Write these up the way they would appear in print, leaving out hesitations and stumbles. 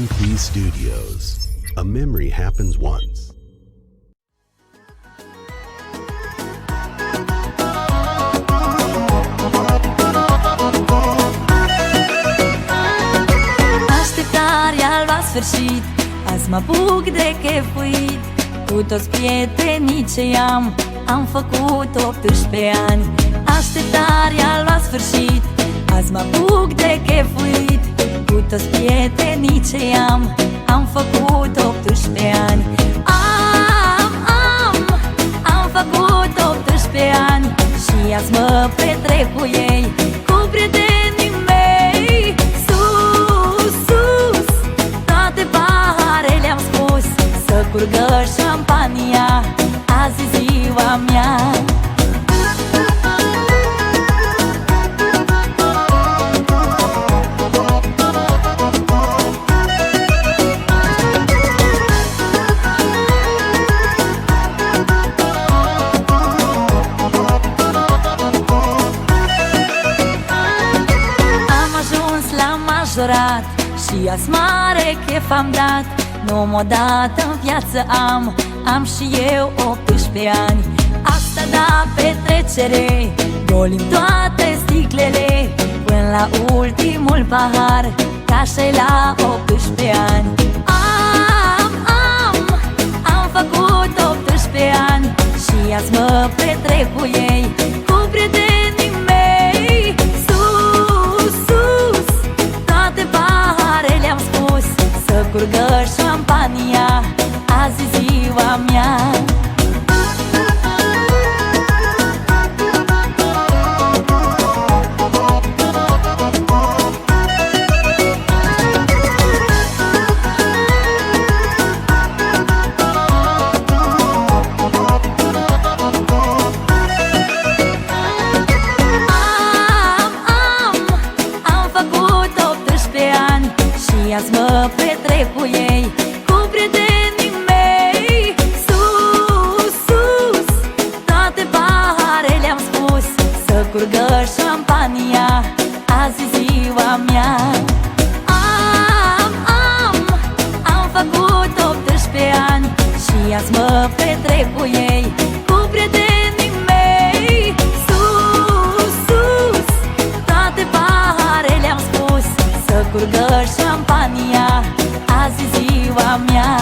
MP Studios. A memory happens once. Așteptarea la sfârșit, azi mă apuc de chefuit. Cu toți prietenii ce am făcut 18 ani. Așteptarea la sfârșit, azi mă apuc de chefuit. Cu toți prietenii ce am făcut 18 ani. Am făcut 18 ani și azi mă petrec cu ei, cu prietenii mei. Sus, sus, toate paharele am spus, să curgă șampania, azi e ziua mea. Și azi mare chef am dat, numai odată în viață am și eu 18 ani. Asta da petrecere, golim toate sticlele, până la ultimul pahar, ca așa-i la 18 ani. Am făcut 18 ani și azi mă petrec cu ei, cu prietenii mei. Sus, sus, toate paharele am spus, să curgă șampania, azi e ziua mea. Azi mă petrec cu ei, cu prietenii mei. Sus, sus, toate paharele am spus, să curgă șampania, azi e ziua mea. Am făcut 18 ani și azi mă petrec cu ei, cu prietenii mei. Sus, sus, toate paharele am spus, să curgă șampania, azi e ziua mea.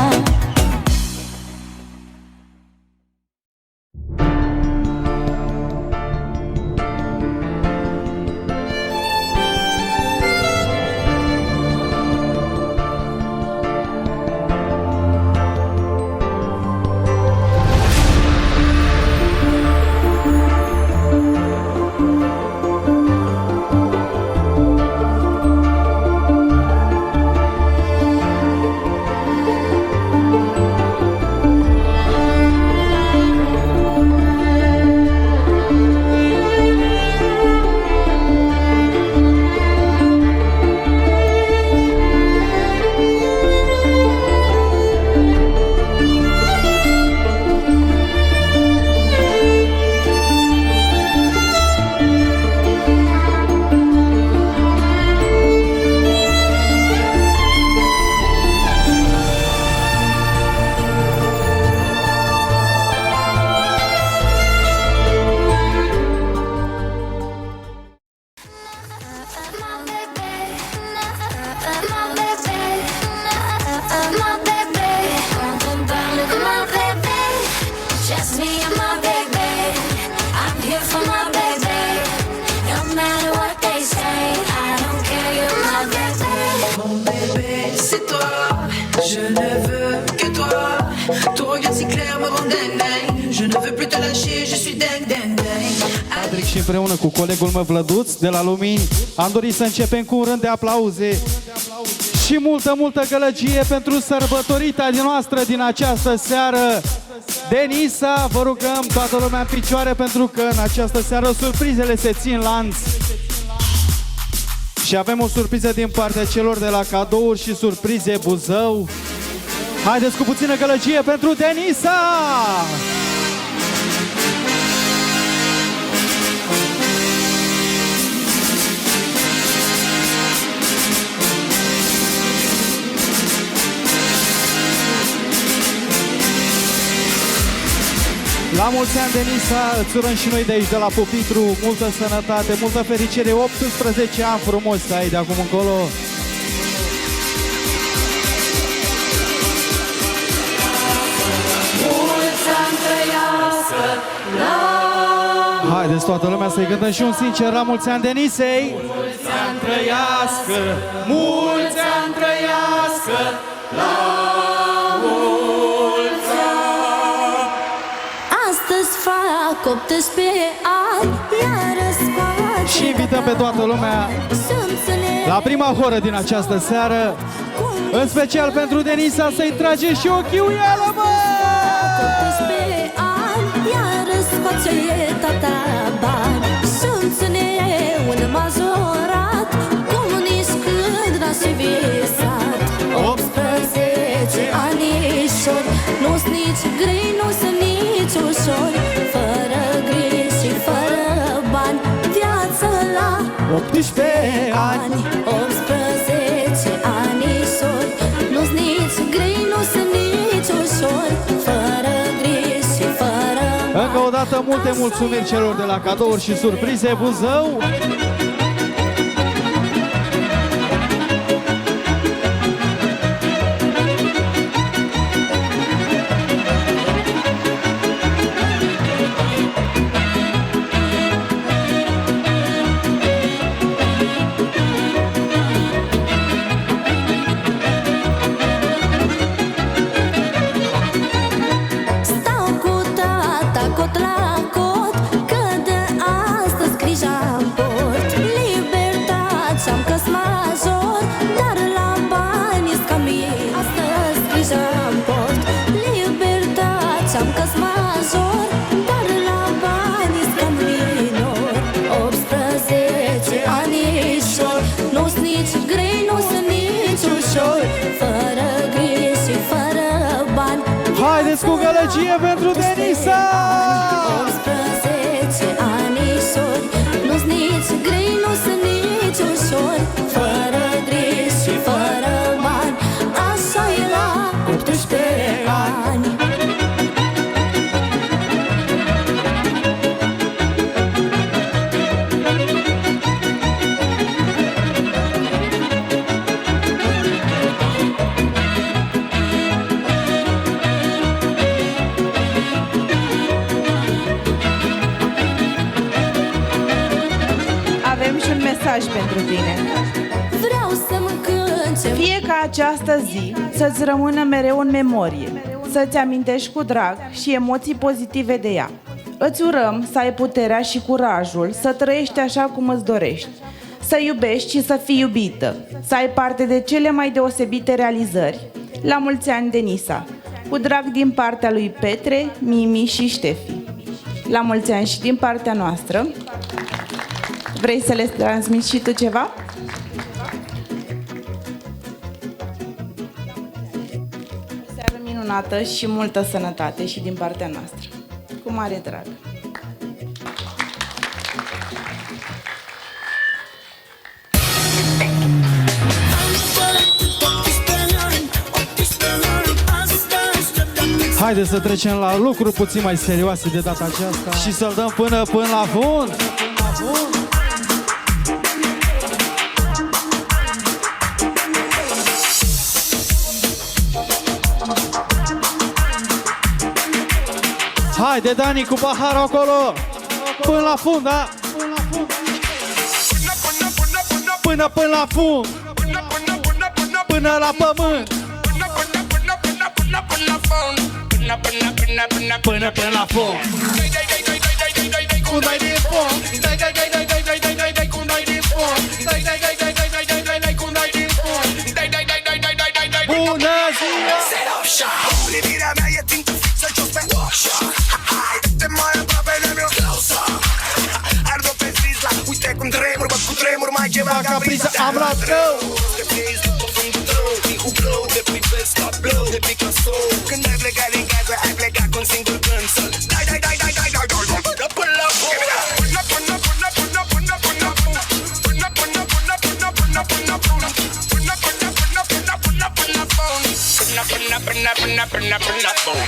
Și împreună cu colegul meu Vlăduț de la Lumini am dorit să începem cu un rând de aplauze și multă gălăgie pentru sărbătorita noastră din această seară, Denisa. Vă rugăm toată lumea în picioare, pentru că în această seară surprizele se țin lanț. Și avem o surpriză din partea celor de la Cadouri și Surprize Buzău. Haideți cu puțină gălăgie pentru Denisa! La mulți ani, Denisa, îți urăm și noi de aici, de la Pupitru, multă sănătate, multă fericire, 18 ani frumos să ai de acum încolo. Mulți ani trăiască, Haideți toată lumea să-i cântăm și un sincer la mulți ani Denisei. mulți ani trăiască, mulți ani trăiască, la mulți ani. astăzi fac 18 ani, iar răscoate. Și invităm pe toată lumea la prima horă din această seară, în special pentru Denisa, să-i trage și ochiuială, bă! 18 ani, iar răscoate tata bani. Sunt-ne un majorat, cum nici când n-aș fi visat. 18 anișori, nu-s nici grei, nu-s nici ușori. Fără griji și fără bani, viață la 18 ani. 18 anișori, nu-s nici grei, nu-s nici ușori. Fără griji și fără bani. Încă o dată multe mulțumiri celor de la Cadouri și Surprize Buzău. Stau cu tata cot la cot, că de astăzi grija-n port. Libertate-am că-s major, dar la bani-s ca mine. Astăzi grija-n port. Libertate-am că-s major, dar la bani-s ca minor. 18 anișori, nu-s nici grei, nu-s nici ușor. Fără griji și fără bani. Haideți cu gălăgie pentru Denisa! 18 anișori, nu-s nici grei, nu-s nici ușor. Fără griji și fără bani, așa e la 18 ani. Avem și un mesaj pentru tine. Vreau să mă cânce. Fie ca această zi să-ți rămână mereu în memorie, să-ți amintești cu drag și emoții pozitive de ea. Îți urăm să ai puterea și curajul să trăiești așa cum îți dorești, să iubești și să fii iubită, să ai parte de cele mai deosebite realizări. La mulți ani, Denisa! Cu drag din partea lui Petre, Mimi și Ștefi. La mulți ani și din partea noastră. Vrei să le transmiți și tu ceva? O seară minunată și multă sănătate și din partea noastră. Cu mare drag. Haideți să trecem la lucruri puțin mai serioase de data aceasta și să-l dăm până la fund. Haide, Dani, cu paharul acolo! Până la fund, da? Până la fund! Până la pământ! Până la fund! Cum dai din fond? Cum dai din fond? Cum dai din fond? Bună ziua! Privirea mea e țintă fixă jos pe workshop. Haide-te mai aproape de meu close-up. Ardo pe zizla, uite cum tremur, bă, cu tremur mai ceva ca brisa. Am luat rău! Te prins după fundul tău, din cu blow, te privesc ca blow, de Picasso. Când ai plecat din casă, ai plecat cu un singur gând să dai, până la fund. Până la fund.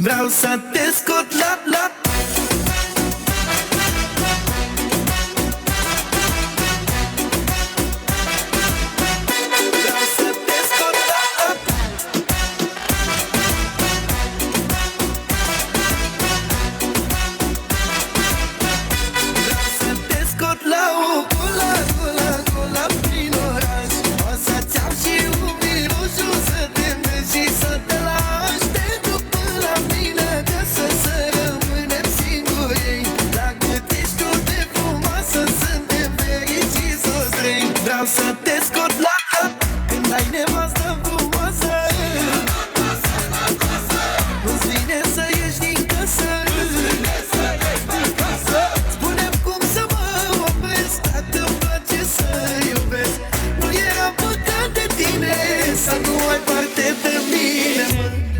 Vreau să te scot la la. Vreau să te scot la la. Vreau să te scot la o cola, cola, cola prin oraș. O să-ți iau și un miroșu să te mergi și să te lași. Te duc până la mine acasă să rămânem singuri. Dacă ești tu de frumoasă, suntem fericiți toți trei. Vreau să te scot la la. Când ai nevastă frumoasă, nu-ți vine să ieși din casă. Spune-mi cum să mă opresc, dacă-mi place să iubesc. Nu era păcat de tine să nu ai parte de mine.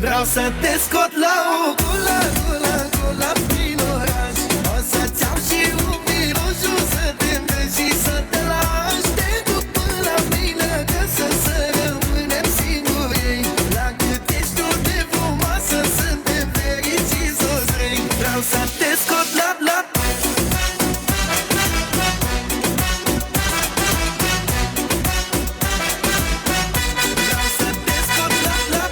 Vreau să te scot la o cola, cola, cola prin oraș. O să-ți iau și un miroșu să te mergi și să te lași. Te duc până la mine acasă să rămânem singuri. La cât ești tu de frumoasă, suntem fericiți toți trei. Vreau să te scot la la. Vreau să te scot la la.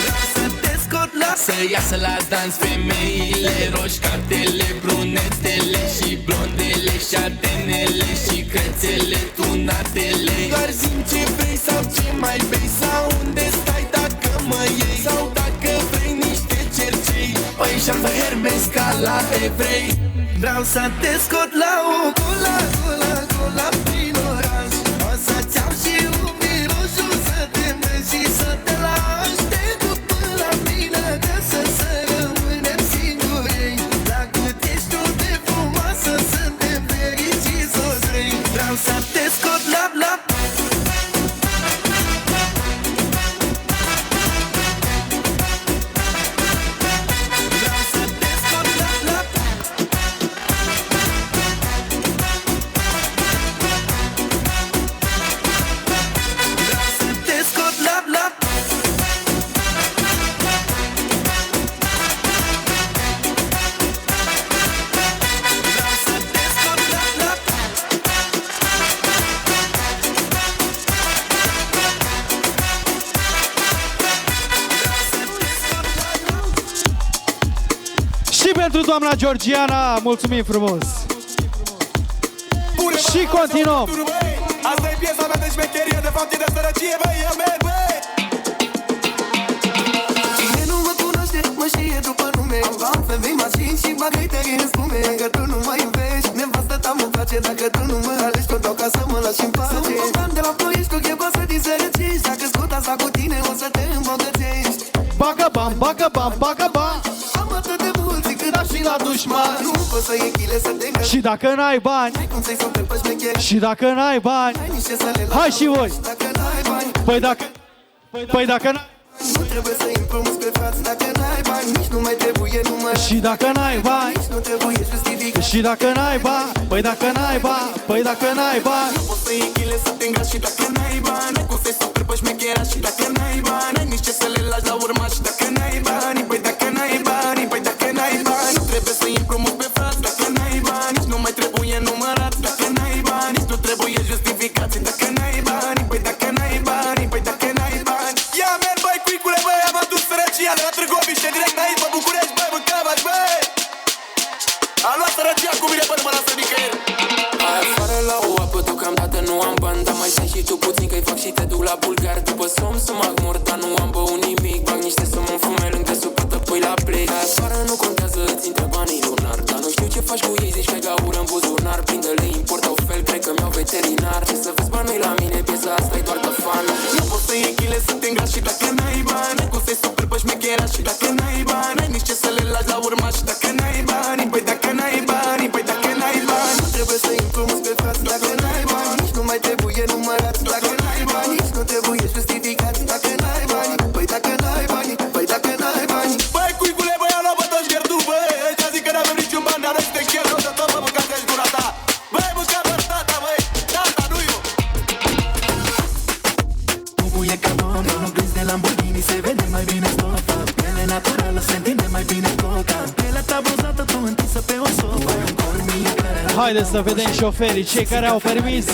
Vreau să te scot la. Să iasă la dans femeile, roșcatele, brunetele și blondele, șatenele și crețele, tunatele. Doar zi-mi ce vrei sau ce mai bei, sau unde stai dacă mă iei, sau dacă vrei niște cercei, Păi și-am de Hermes ca la evrei. vreau să te scot la o cola, cola, cola prin oraș. O să-ți iau și un miroșu să te mergi și să te lași. Te duc până la mine acasă să rămânem singuri. La cât ești tu de frumoasă, suntem fericiți toți trei. Vreau să te scot la la. Vreau să te scot la la. Vreau să te scot la la. Vreau să te scot la la. Și pentru doamna Georgiana, mulțumim frumos! Și continuăm! Asta e piesa mea de șmecherie, de fapt e de sărăcie, băi, eu merg, băi. Cine nu mă cunoaște, mă știe după nume. Am femei mașini și bagăiteri în spume. Dacă tu nu mă iubești, nevastă ta mă place. Dacă tu nu mă alegi, tot dau ca să mă lași în pace. Sunt constant de la ploiești, cu chebasă din sărăcești. Dacă scot asta cu tine, o să te îmbogățești. Bagă bani, bagă bani, bagă bani! Am atât de mulți cât aș fi la dușman. Nu poți să iei chile să te îngrăși. Și dacă n-ai bani, Ai cum să-i super pe șmecheri. și dacă n-ai bani, Ai nici ce să le lași. hai și voi! Dacă n-ai bani, Păi dacă n-ai... nu trebuie să împrumuți pe frați. Dacă n-ai bani, nici nu mai trebuie număr. Și dacă n-ai bani, Nici nu trebuie justificat. și dacă n-ai bani, păi dacă n-ai bani, păi dacă n-ai bani, Poți să iei chile să te îngrași. Și dacă n-ai bani, ai cum să-i super pe șmechera. Și dacă n-ai bani, ai nici ce să le lași la urma. Și dacă n-ai bani, păi dacă n-ai bani, păi dacă n-ai bani, nu trebuie să împrumuți pe frați. Dacă n-ai bani, nici nu mai trebuie numărat. Dacă n-ai bani, nici nu trebuie justificat. Și dacă n-ai bani, păi dacă n-ai bani, păi dacă n-ai bani. Ia merg, băi, cuicule, băi, am adus sărăcia de la Târgoviște direct aici, pe București, băi, mâncavați, băi. Am luat sărăcia cu mine, bă, nu mă lasă nicăieri. Hai afară la o apă, deocamdată nu am bani, dar mai stai și tu puțin că-i fac și te duc la Bulgar. După somn să mă agmur, dar nu am băut nimic. Bag niște să mă înfume lângă supă, tăpâi la plec. Hai afară nu contează, îți intră banii lunar. Dar nu știu ce faci cu ei, zici că ai gaură în buzunar. Prinde-le, importă fel, cred că mi-au veterinar. Ce să vezi, bă, nu-i la mine, piesa asta e doar de fan. Nu poți să iei chile să te îngrași. Și dacă n-ai bani, ai cum să-i super pe șmechera. Și dacă n-ai bani, ai nici ce să le lași la urma. Și dacă n-ai bani, păi dacă n-ai bani, păi dacă n-ai bani, nu trebuie să împrumuți pe frați. Dacă n-ai bani, nici nu mai trebuie numărat. Dacă n-ai bani, nici nu trebuie justificat. Dacă n-ai bani, păi dacă n-ai bani, păi dacă n-ai bani. Băi, cuicule, băi, am luat bă toți gherdu, băi. Ăștia zic că n-avem niciun bani, dar noi suntem chiar. O să tot mă mâncați aici gura ta. Băi, mâncați doar tata, băi. Tata, nu eu. Haideți să vedem șoferii, cei care au permis.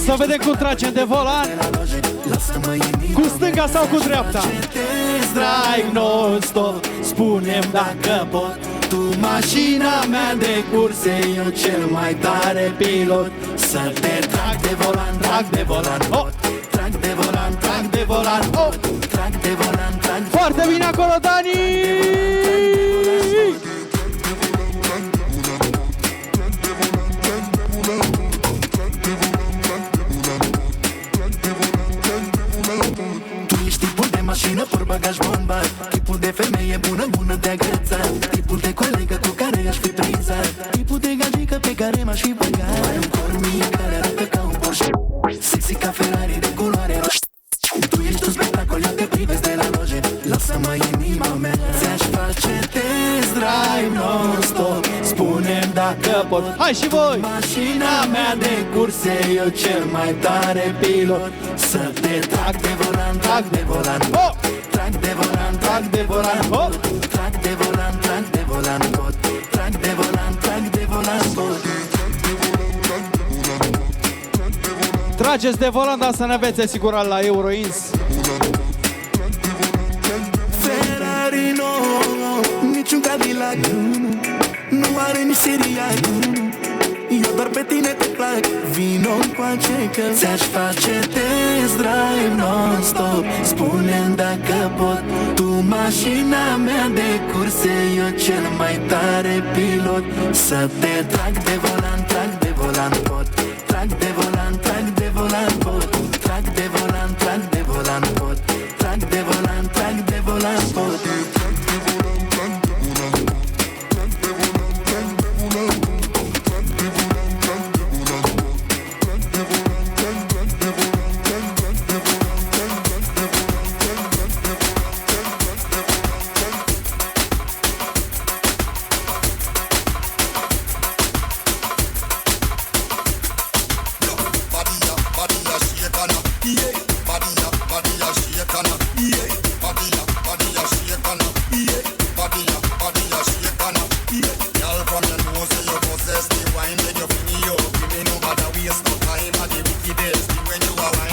Să vedem cum tragem de volan. Cu stânga sau cu dreapta? Drive non-stop, spune-mi dacă pot. Tu mașina mea de curse, eu cel mai tare pilot. Să te trag de volan, trag de volan, oh! Trag de volan, trag de volan, oh! Trag de volan, trag de volan. Foarte bine acolo, Dani! Mașină, portbagaj, bombar. Tipul de femeie bună, bună de agățat. Tipul de colegă cu care aș fi prizat. Tipul de gagică pe care m-aș fi băgat. Ai un corp mic care arată ca un Porsche. Sexy ca Ferrari de culoare roșie. Tu ești un spectacol, eu te privesc de la loje. Lasă-mă inima mea, ți-aș face test drive non-stop. Spune-mi dacă pot. Hai și voi! Mașina mea de curse, eu cel mai tare pilot. Să te trag de volan, trag de volan, oh! Trag de volan, trag de volan, oh! Trag de volan, trag de volan, pot. Trag de volan, trag de volan, pot. Trageți de volan, dar să ne aveți asigurat la Euroins. Ferrari, no, niciun Cadillac, nu are nici Siriac. Eu doar pe tine te plac. Vino încoace că ți-aș face test drive non-stop. Spune-mi dacă pot. Tu mașina mea de curse, eu cel mai tare pilot. Să te trag de volan, trag de volan, pot. Trag de volan, trag de volan, pot. Trag de volan, trag de volan, pot. Trag de volan, trag de volan, pot.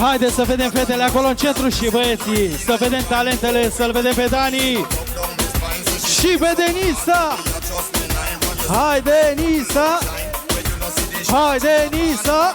Haideți să vedem fetele acolo în centru și băieții. Să vedem talentele, să-l vedem pe Dani și pe Denisa. Hai Denisa! Hai Denisa!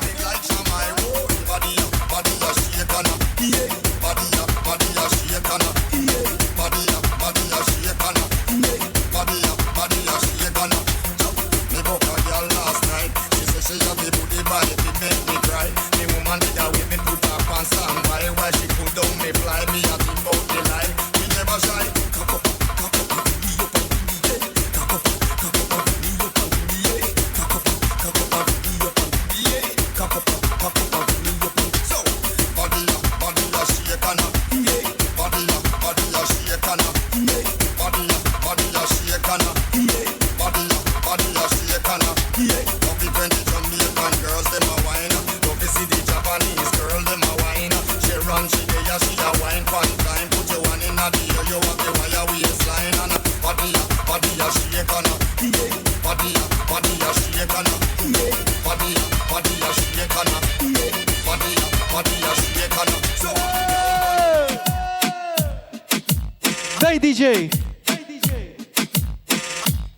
Dai DJ!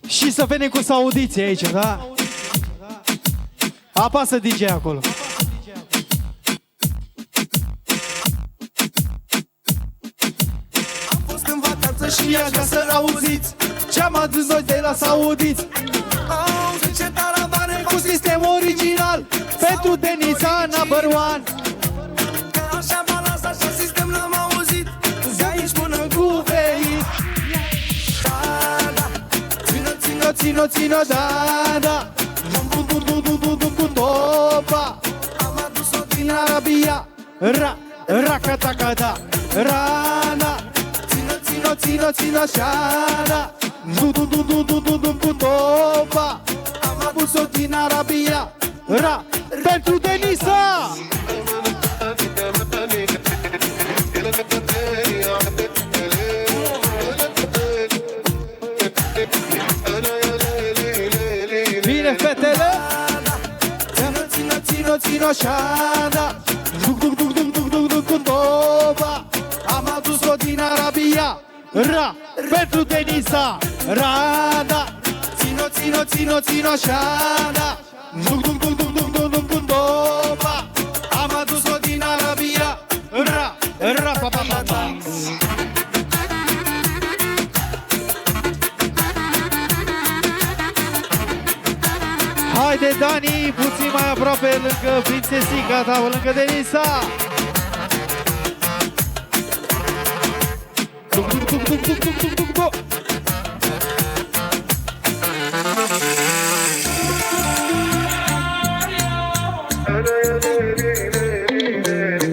Și să venim cu saudiție aici, da? Apasă DJ acolo. Am fost în vacanță și Ia ca să auziți ce-am adus noi de la saudiți. zice taravane Cu sistem original pentru Denisa number one. așa balans, așa sistem n-am auzit. De aici până cu venit. Țină, țină, țină, da, da. Cu topa. Am adus-o Din Arabia. Ra, raca-taca, da. Rana. Țină, țină, țină, șana. Cu topa. Am adus-o din Arabia. Ra, pentru Denisa. Bine, fetele! țin-o șada. Duc, duc, duc, duc, duc, duc, duc, cu doba. Am adus-o din Arabia. Ra, pentru Denisa. Rada. Țin-o, țin-o, țin-o, țin-o șada. Duc, duc, duc, duc, duc, duc, duc, cu doba. Am adus-o din Arabia. Ra, ra, pa, pa, pa, pa. Haide, Dani, puțin mai aproape lângă prințesica ta, lângă Denisa. Duc, duc, duc, duc, duc, duc, duc, duc, duc.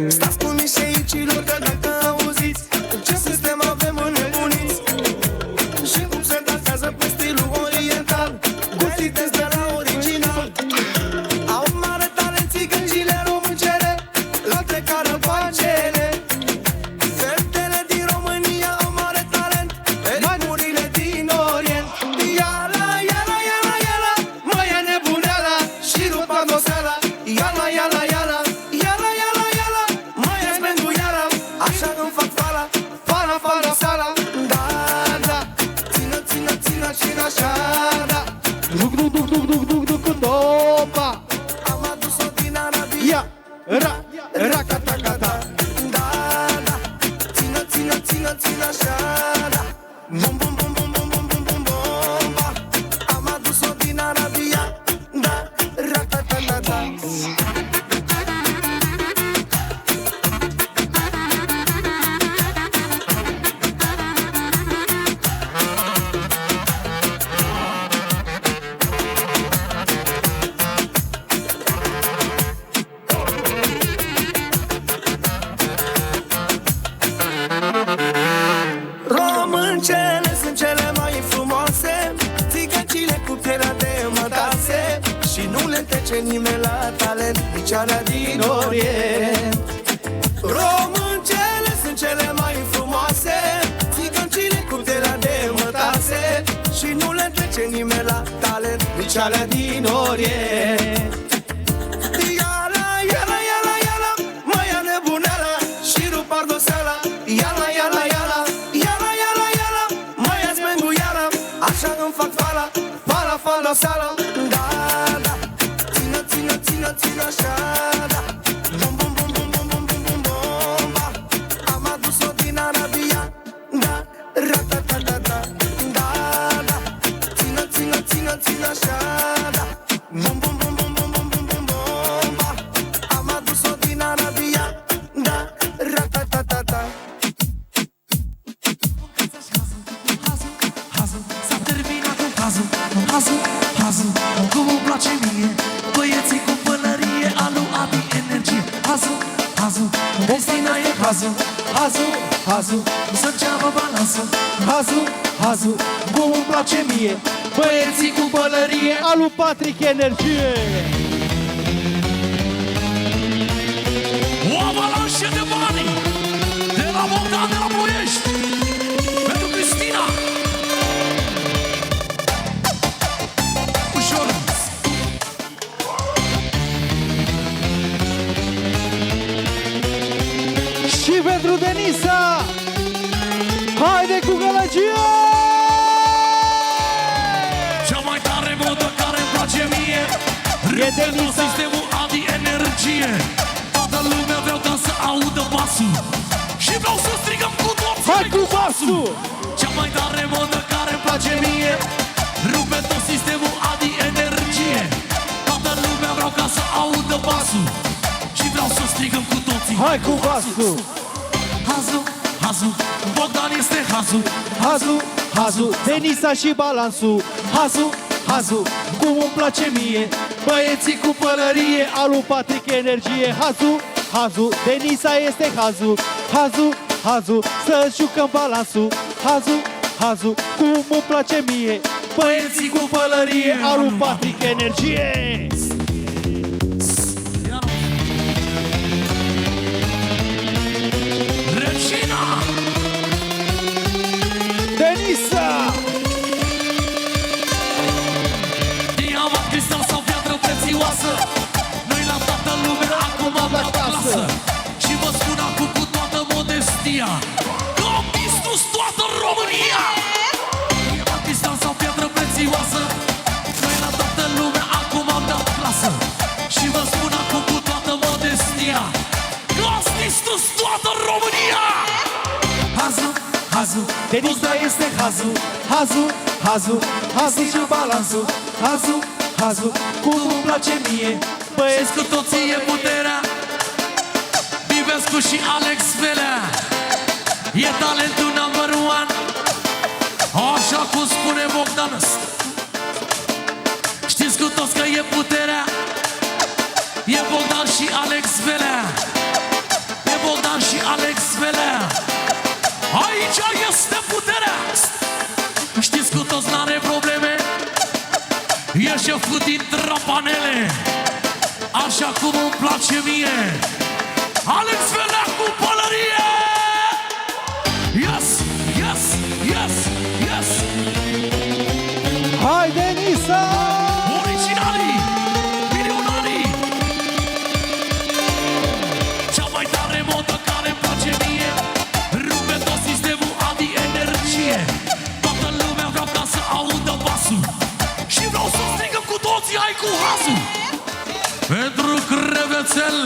Stați cu mișeicilor, că dacă auziți ce sistem avem înnebuniți și cum se dansează pe stilul oriental, gustitez de la original. Au mare talent țigăncile româncele, alte caravancele. Fetele din România au mare talent, pe ritmurile din Orient. Iala, iala, iala, iala, mai e nebuneala și rup adoseala. Iala, iala, iala, iala, iala, iala, mai e smenguiala. Așa îmi fac fala, fala, fala, sala. Da, da, țină, țină, țină, țină așa, da. Duc, duc, duc, duc, duc, duc, duc, cu doba. Am adus-o din Arabia. Ia, ra, ra, cata, cata. Da, da, țină, țină, țină, țină așa, da. Bum, bum, bum, bum, bum, bum, bum, bum, bomba. Am adus-o din Arabia. Da, ra-ta-ta-ta-ta. Româncele sunt cele mai frumoase, țigăncile cu pielea de mătase, și nu le trece nimeni la talent, nici alea din Orient. Româncele sunt cele mai frumoase, țigăncile cu pielea de mătase, și nu le trece nimeni la talent, nici alea din Orient. Iala, iala, iala, iala, mai ia nebuneala și rup ardoseala. Iala, iala, iala, iala, iala, iala, mai ia smenguiala. Așa îmi fac fala, fala, fala, sala. Da, da, țină, țină, țină, țină așa, da. Bum, bum, bum, bum, bum, bum, bum, bum, bomba. Am adus-o din Arabia. Da, ra-ta-ta-ta-ta. Da, da, țină, țină, țină, țină așa, da. Bum, bum, bum, bum, bum, bum, bum, bum, bomba. Am adus-o din Arabia. Da, ra-ta-ta-ta-ta. S-a terminat cu hazul, hazul, cum îmi place mie. Băieții cu pălărie, alu, Adi, energie. Hazul, destina e Hazu, să ceavă balansul. Hazu, cum îmi place mie. Băieții cu pălărie, alu Patrick Energie. O avalanșă de bani de la Bogdan, de la Ploiești, pentru Cristina. Ușor. Și pentru Denisa. Haide cu gălăgie! Cea mai tare modă care îmi place mie E Denisa. Sistemul Adi Energie. Toată lumea vreau ca să audă basul și vreau să strigăm cu toți. Hai cu basul! Cea mai tare modă care îmi place mie rupe tot sistemul Adi Energie. Toată lumea vreau ca să audă basul și vreau să strigăm cu toții. Hai cu basul! Hazul, Bogdan este hazul. Hazu, Denisa și balansul. Hazu, cum îmi place mie. Băieții cu pălărie, alu Patrick Energie. Hazu, Denisa este Hazu, să jucăm balansul. Hazu, cum îmi place mie. Băieții cu pălărie, alu Patrick Energie. Regina Denisa! Diamant, cristal sau piatră prețioasă, noi la toată lumea România! Hazu, hazu, Denisa este hazu, hazu, hazu, hazu și balansul. Hazu, hazu, cum îmi place mie. băieți cu toții e puterea. Bibescu și Alex Velea e talentul number one. Așa cum spune Bogdan. Știți cu toți că e puterea. E Bogdan și Alex Velea. E Bogdan și Alex Velea. Aici este puterea. Știți cu toți n-are probleme. E șeful din trapanele. Așa cum îmi place mie. Alex Velea cu pălărie. Yes, yes, yes, yes. Hai, Denisa! Originalii, milionarii. Cea mai tare modă care îmi place mie. Rupe tot sistemul, Adi energie. Toată lumea vreau ca să audă basul. Și vreau să strigăm cu toții, hai cu hasul. Pentru Crevețel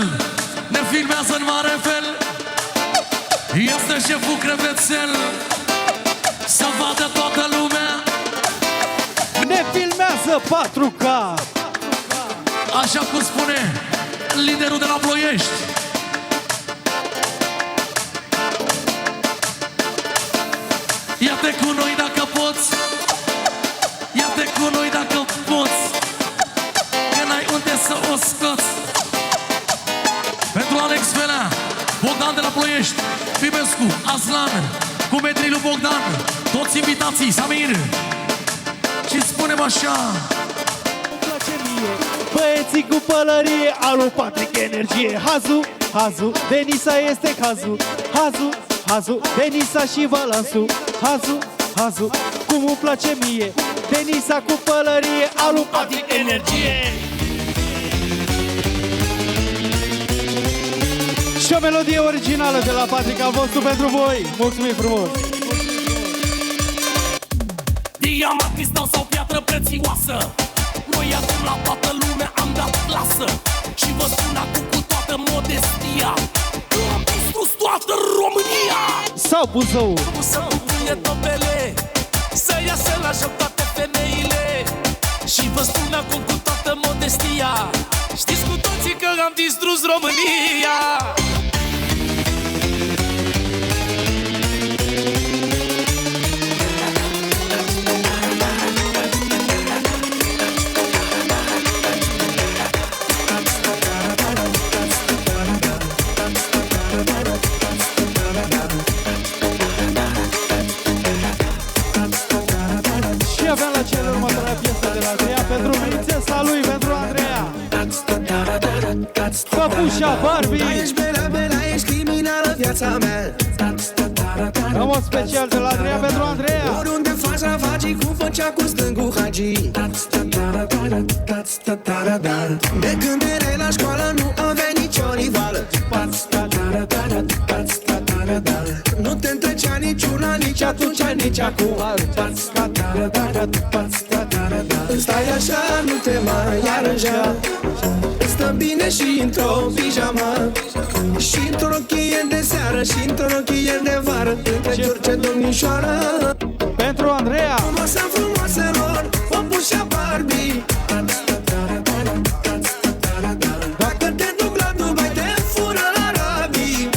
ne filmează în mare fel. Este șeful Crevețel. Să vadă toată lumea. Ne filmează 4K. Așa cum spune liderul de la Ploiești. Ia-te cu noi dacă poți. Ia-te cu noi dacă poți. Că n-ai unde să o scoți. Pentru Alex Velea, Bogdan de la Ploiești, Bibescu, Aslan, cu metrii lui Bogdan, toți invitații, Samir. Și spunem așa. Băieții cu pălărie, alu Patrick energie. Hazu, hazu, Denisa este hazu. Hazu, hazu, Denisa și balansul. Hazu, hazu, cum îmi place mie. Denisa cu pălărie, alu Patrick energie. Și o melodie originală de la Patrick a vostru pentru voi. Mulțumim frumos! Diamant, cristal sau piatră prețioasă. Noi acum la toată lumea am dat clasă. Și vă spun acum cu toată modestia că am distrus toată România. Sau Buzău. Să împuie topele, să iasă la joc toate femeile. Și vă spun acum cu toată modestia, știți cu toții că am distrus România. Și avem la cele următoarea piesă de la Andreea pentru prințesa lui, pentru Andreea. Păpușa Barbie. Ești bela, bela, ești criminală viața mea. În mod special de la Andreea pentru Andreea. Oriunde faci ravagii, cum făcea cu stângul Hagi. De când erai la școală nu aveai nicio rivală. Nu te întrecea niciuna, nici atunci, nici acum. Stai așa, nu te mai aranja. Stăm bine și într-o pijama. Și într-o rochie de seară, și într-o rochie de vară. Între Giurge, domnișoară. Pentru Andreea. Frumoasa frumoaselor, păpușa Barbie. Dacă te duc la Dubai, te fură arabii.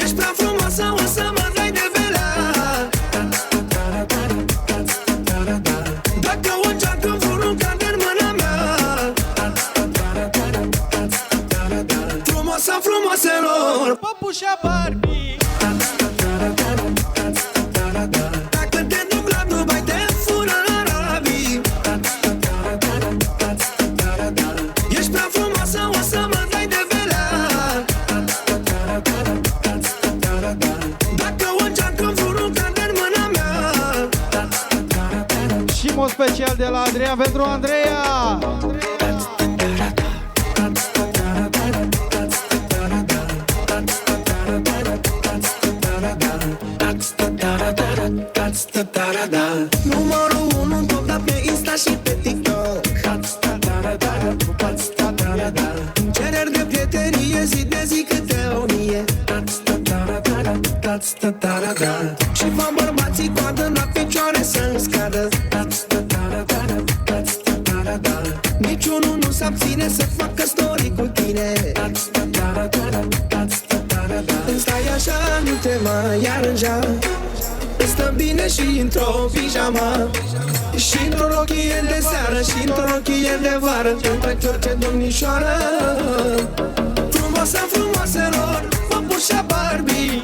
Ești prea frumoasă, o să mă dai de velea. Dacă o geacă vreun cade în mâna mea. Frumoasa frumoaselor, Păpușa Barbie. dacă te duc la Dubai, te fură arabii. Ești prea frumoasă, o să mă dai de velea. Dacă o geacă vreun cade în mâna mea. Și în mod special de la Andreea pentru Andreea. Numărul 1 în top, dar pe Insta și pe TikTok. Cereri de prietenie zi de Și vă bărbații coadă la picioare să-mi scadă. Niciunul nu s-abține să facă story cu tine. Îmi stai așa, nu te mai aranja. Îți stă bine și într-o pijama, și într-o rochie de seară, și într-o rochie de vară. Între orice domnișoară, frumoasa frumoaselor, păpușa Barbie.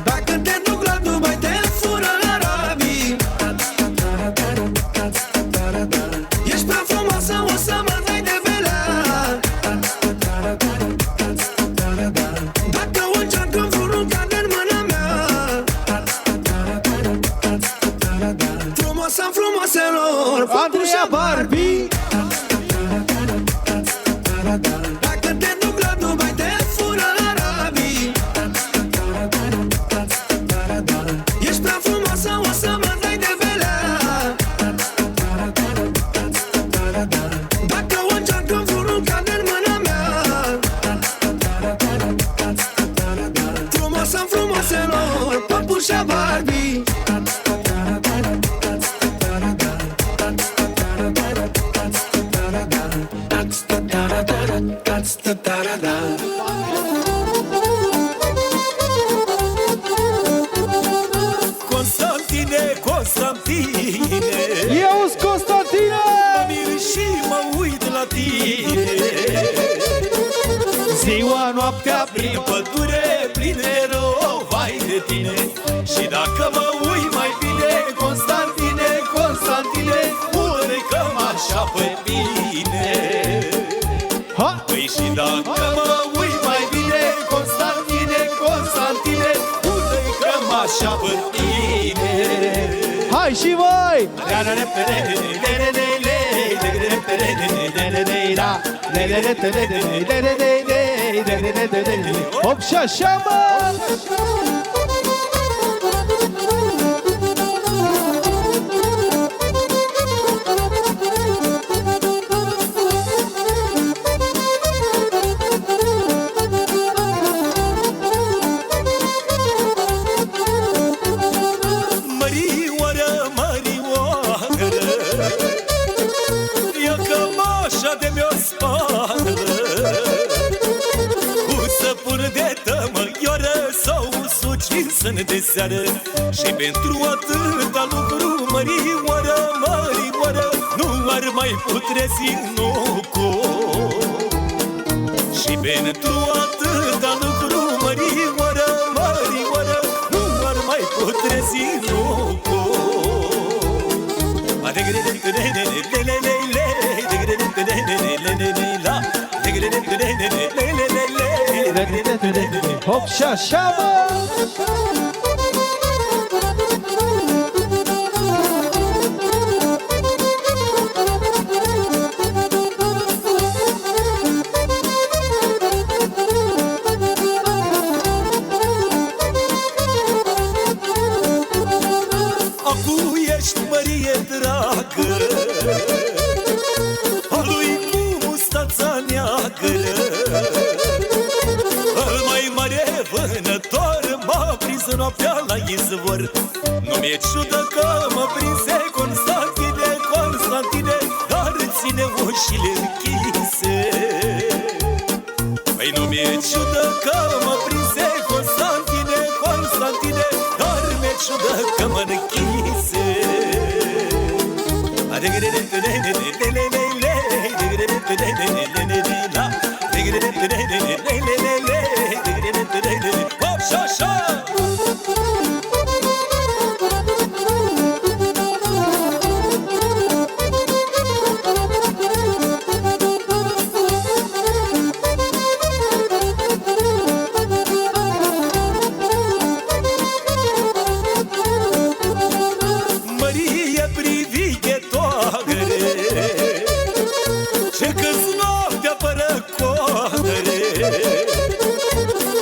Dacă te duc la Dubai, te fură arabii. Ești prea frumoasă, o să mă dai de belea. Dacă o încearcă vreunul, cade în mâna mea. Frumoasa frumoaselor, păpușa Barbie. Dacă te duc la Dubai, te fură arabii. Ești prea frumoasă, o să mă dai de belea. Dacă o încearcă vreunul, cade în mâna mea. Frumoasa frumoaselor, păpușa Barbie. Constantine, Constantine, Eu-s Constantine! mă mir și mă uit la tine. Ziua, noaptea, prin pădure, prin erou, vai de tine. Și dacă mă uit mai bine, Constantine, Constantine, pune cămașa pe tine. Ha! Păi și dacă mă uit mai bine, Constantine, Constantine, pune cămașa pe tine. Hai și voi! Hop și așa, mă! Mărioară, mărioară, ia cămașa de mi-o spală, cu săpun de tămăioară sau suci sân de seară. Și pentru atâta lucru, mărioară, mărioară, nu ar mai putrezi nocul. Și pentru atâta lucru, mărioară, mărioară, nu ar mai putrezi nocul. Hop și așa, mă! Acu ești mărie dragă, a lui cu mustața neagră. Al mai mare vânător m-a prins noaptea la izvor. Nu mi-e ciudă că mă prinse Constantine, Constantine, dar ține ușile închise. Păi nu mi-e ciudă că mă prinse Constantine, Constantine, dar mi-e ciudă că mă închise. Hop și așa! Mărie privighetoare, ce câți noaptea fără coadere,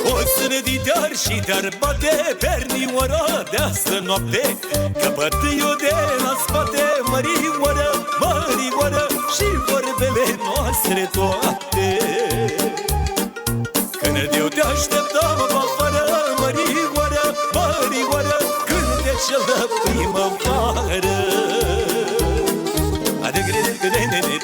o sânădidear și te-ar bate pernioara de astă noapte, că bătâi-o de la spate, mărioară, mărioară, și vorbele noastre toate. Când eu te așteptam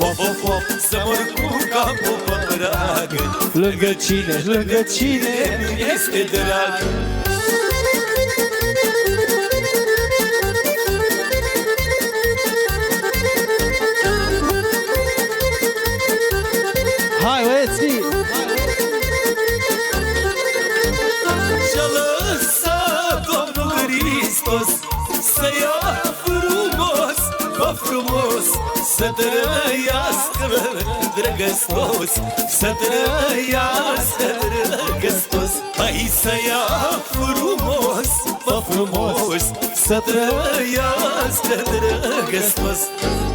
Of, of, of, să mor cu capul pe pragă. Lângă cine, lângă cine nu este drag. Hai, băieții! Și-a lăsat Domnul Hristos să ia frumos, bă frumos, să trăiască drăgăstos, să trăiască drăgăstos. Hai să ia frumos, bă frumos, să trăiască drăgăstos.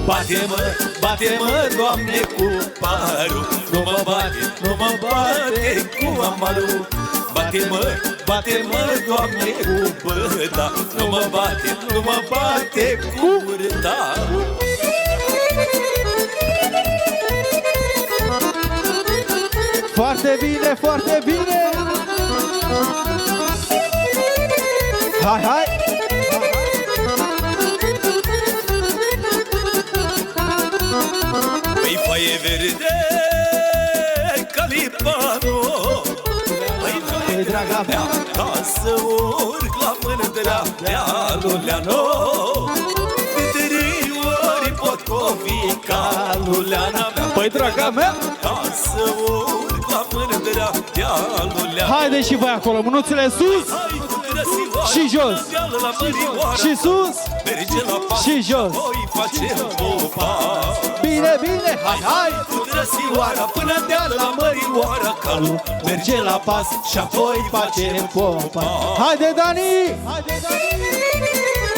Bate-mă, bate-mă, Doamne, cu parul, nu mă bate, nu mă bate cu amarul. Bate-mă, bate-mă, Doamne, cu băta, nu mă bate, nu mă bate cu urta. Foarte bine, foarte bine! Hai, hai! Păi foaie verde ca lipanul, Păi, draga mea, ca să urc la mândrea dealul Leano. De 3 ori pot cofi calul Leana mea. păi, draga mea! Ca să urc la mândrea dealul Leano. Haide și voi acolo, mânuțele sus și jos, și sus și jos. Voi facem popa. Bine, bine, hai, hai! Cu drăsioara până de la Mărioara, calul Merge la pas și apoi facem popa. Haide, Dani! Haide, Dani!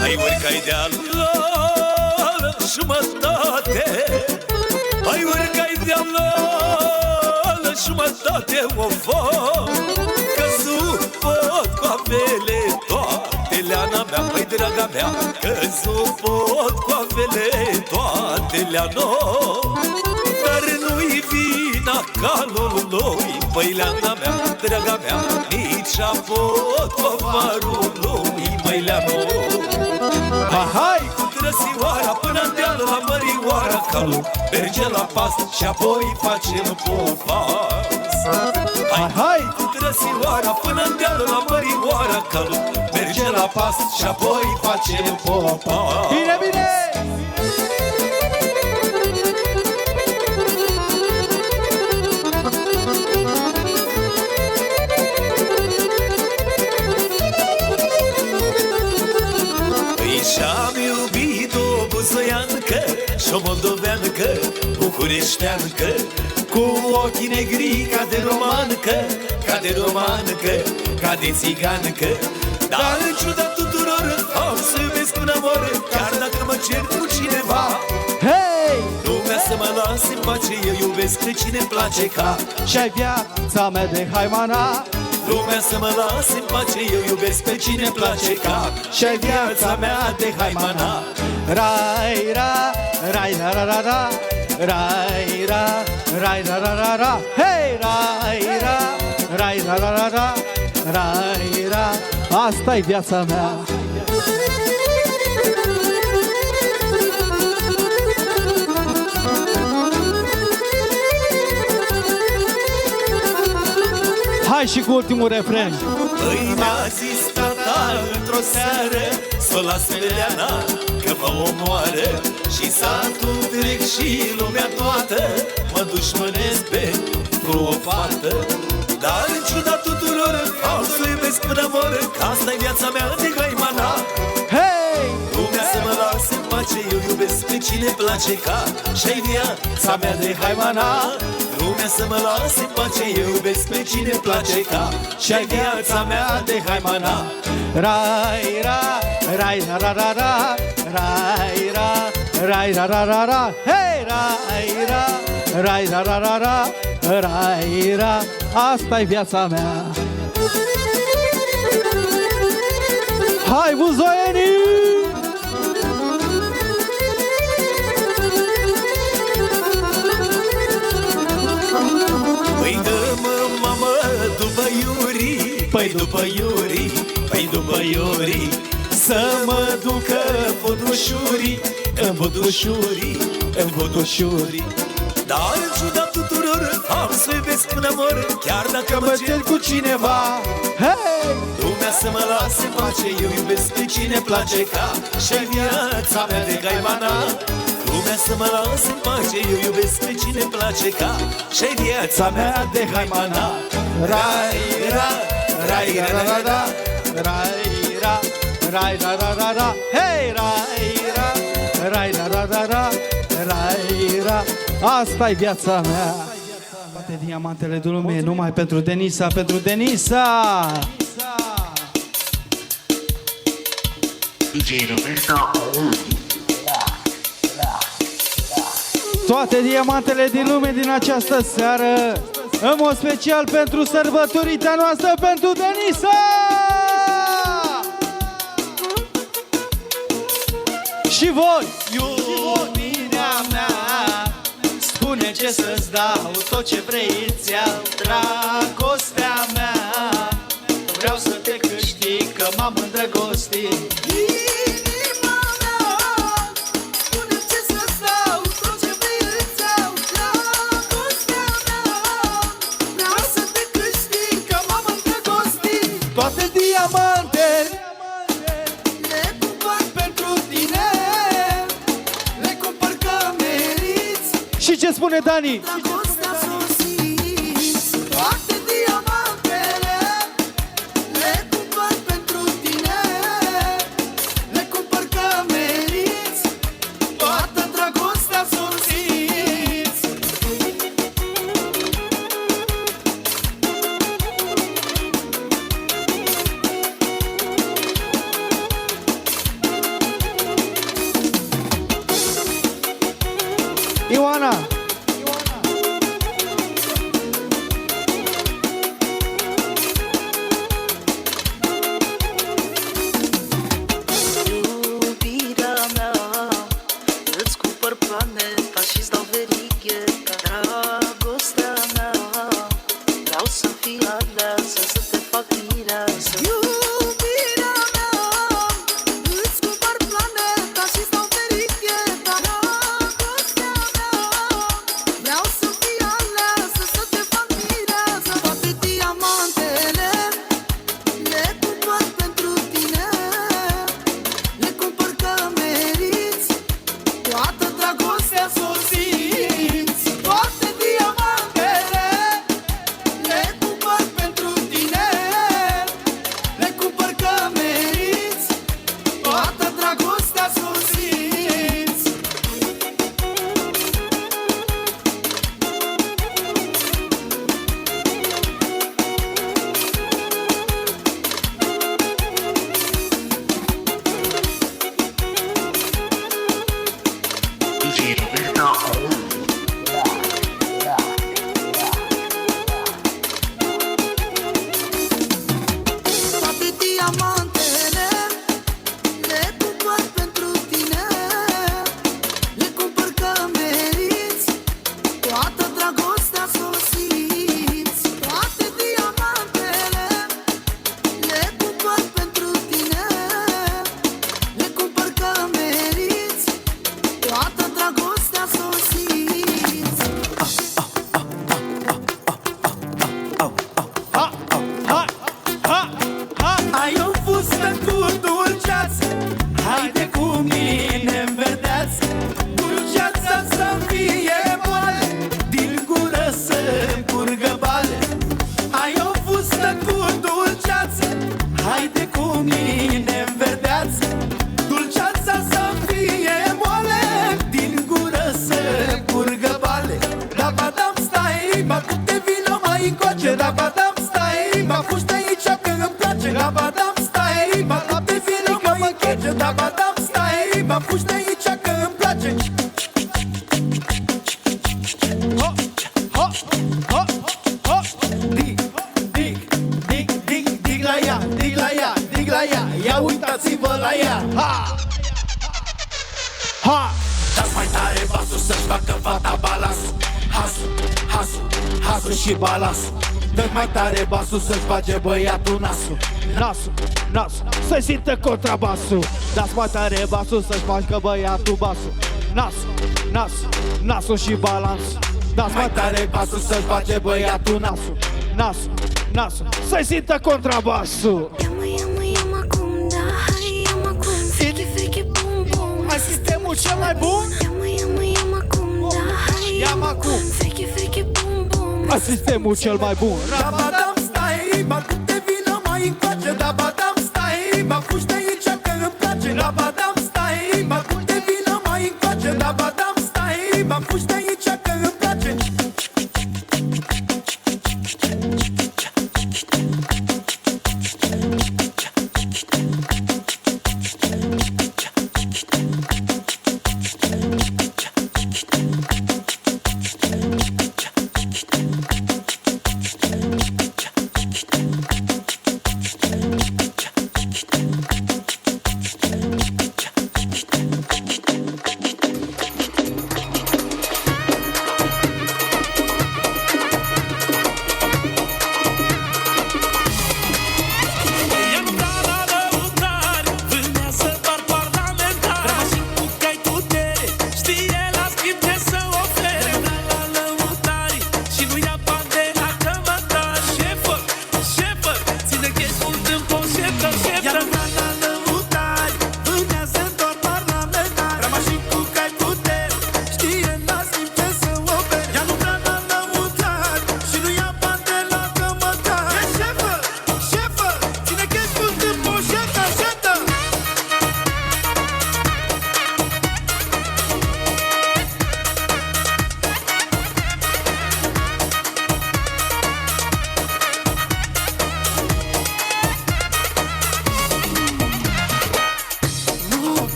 Hai urcai de-a la jumătate, hai urcai de-a la jumătate, of, căzut pot coapele toate, Leana mea, păi draga mea, căzut pot coapele toate, Leano. Dar nu-i vina calului, păi Leana mea, draga mea, nici apot covarului, măi Leano. Hai! Cu trăsioara până deal la Mărioara, calul merge la pas și apoi facem popas. Hai, hai! Cu trăsioara până deal la Mărioara, calul merge la pas și apoi facem popas. Bine, bine! Și-am iubit o buzoiancă și-o moldoveancă, bucureșteancă, cu ochii negri ca de romancă, ca de romancă, ca de țigancă. Dar în ciuda tuturor am să iubesc până mor, chiar dacă mă cer cu cineva. Hei! Lumea să mă lase în pace, eu iubesc pe cine-mi place ca. Și-ai viața mea de haimana. Lumea să mă lase în pace, eu iubesc pe cine-mi place ca. Și-ai viața mea de haimana. Rai, ra, rai, ra, ra, ra, ra. Rai, ra, rai, ra, ra, ra, ra. Hei, rai, ra, rai, ra, ra, ra, ra. Rai, ra, asta-i viața mea. Hai și cu ultimul refren. Îi mi-a zis tata într-o seară să o las pe Leana, că mă omoară. Și satul întreg și lumea toată mă dușmănesc pentru o fată. Dar în ciuda tuturor am să iubesc până mor, că asta-i viața mea de haimana. Hei! Lumea să mă lase în pace, eu iubesc pe cine place ca. Și-ai viața mea de haimana. Lumea să mă lase în pace, eu iubesc pe cine place ca. Și-ai viața mea de haimana. Rai, ra, rai, ra, ra, ra, ra. Rai, ra, rai, ra, ra, ra, ra. Hei, rai, ra, rai, ra, ra, ra, ra. Rai, ra, asta-i viața mea. Hai, buzoienii! după Iuri, păi după Iuri, să mă ducă Bodușurii, în Bodușurii, în Bodușurii. Dar în ciuda tuturor am să iubesc până mor, chiar dacă mă cer cu cineva. Hei! Lumea să mă lase în pace, eu iubesc pe cine place ca și viața mea de gaimana. Lumea să mă lase în pace, eu iubesc pe cine place ca și viața mea de gaimana. Rai, ra, rai, ra, ra, ra, Rai, ra, rai, ra, ra, ra, ra. Hei, rai, ra, rai, ra, ra, ra, ra. Rai, ra. Asta-i viața mea. Toate diamantele de lume, numai pentru Denisa, pentru Denisa. Toate diamantele din lume din această seară, în mod special pentru sărbătorita noastră, pentru Denisa! Și voi! Iubirea mea, spune ce să-ți dau, tot ce vrei îți iau. Dragostea mea, vreau să te câștig, că m-am îndrăgostit. Toate diamantele le cumpăr pentru tine, le cumpăr că meriți. Și ce spune Dani? Dragostea s-o-simți. Toate diamantele le cumpăr pentru tine, le cumpăr că meriți. Toată dragostea s-o-simți. Ioana! Iubirea mea, îți cumpăr planeta și-ți dau verigheta. Dragostea mea, vreau să fii aleasă, să te fac mireasă. Iubirea mea, îți cumpăr planeta și-ți dau verigheta. Dragostea mea, vreau să fii aleasă, să te fac mireasă. Toate diamantele le cumpăr pentru tine, le cumpăr că meriți. Toată dragostea s-o simți. Toate diamantele le cumpăr pentru tine, le cumpăr că meriți. Toată dragostea s-o simți. Toate diamantele le cumpăr pentru tine, le cumpăr că meriți. Toată dragostea s-o simți. Toate diamantele le cumpăr pentru tine, le cumpăr că meriți. Toată dragostea s-o simți. Ai o fustă cu dulceață, haide cu mine în verdeață. Dulceața să fie moale, din gură să curgă bale. Ai o fustă cu dulceață, haide cu mine în verdeață. Dulceața să fie moale, din gură să curgă bale. Rabadam stai, mă cu te vină mai încoace. Rabadam stai, mă fugi de aici că îmi place. Rabadam stai, mă cu te vină mai încoace. Rabadam stai, mă fugi de aici că îmi place. Ho, ho, ho, ho. Dig, dig, dig, dig, dig la ea, dig la ea, dig la ea. Ia uitați-vă la ea. Ha! Ha! Dați mai tare basul să-și facă fata balansul. Hasul, hasul, hasul și balansul. Dă mai tare basul să-și bage băiatul nasul. Nasul, nasul, să simtă contrabasul. Dați mai tare basul să-și bage băiatul basul. Nasul, nasul, nasul și balansul. Dați mai tare basul să-și bage băiatul nasul. Nasul, nasul, să simtă contrabasul. Ia-mă acum, da, hai, ia-mă acum. Freaky, freaky, bum, bum. Ai sistemul cel mai bun? Ia-mă acum, da, hai, ia-mă acum. Freaky, freaky, bum, bum. Ai sistemul cel mai bun. Rabadam stai, ba cum te vină mai încoace. Rabadam stai, ba fugi de aici că îmi place. Rabadam stai, ba cum te vină mai încoace. Rabadam stai, ba fugi de aici că îmi place.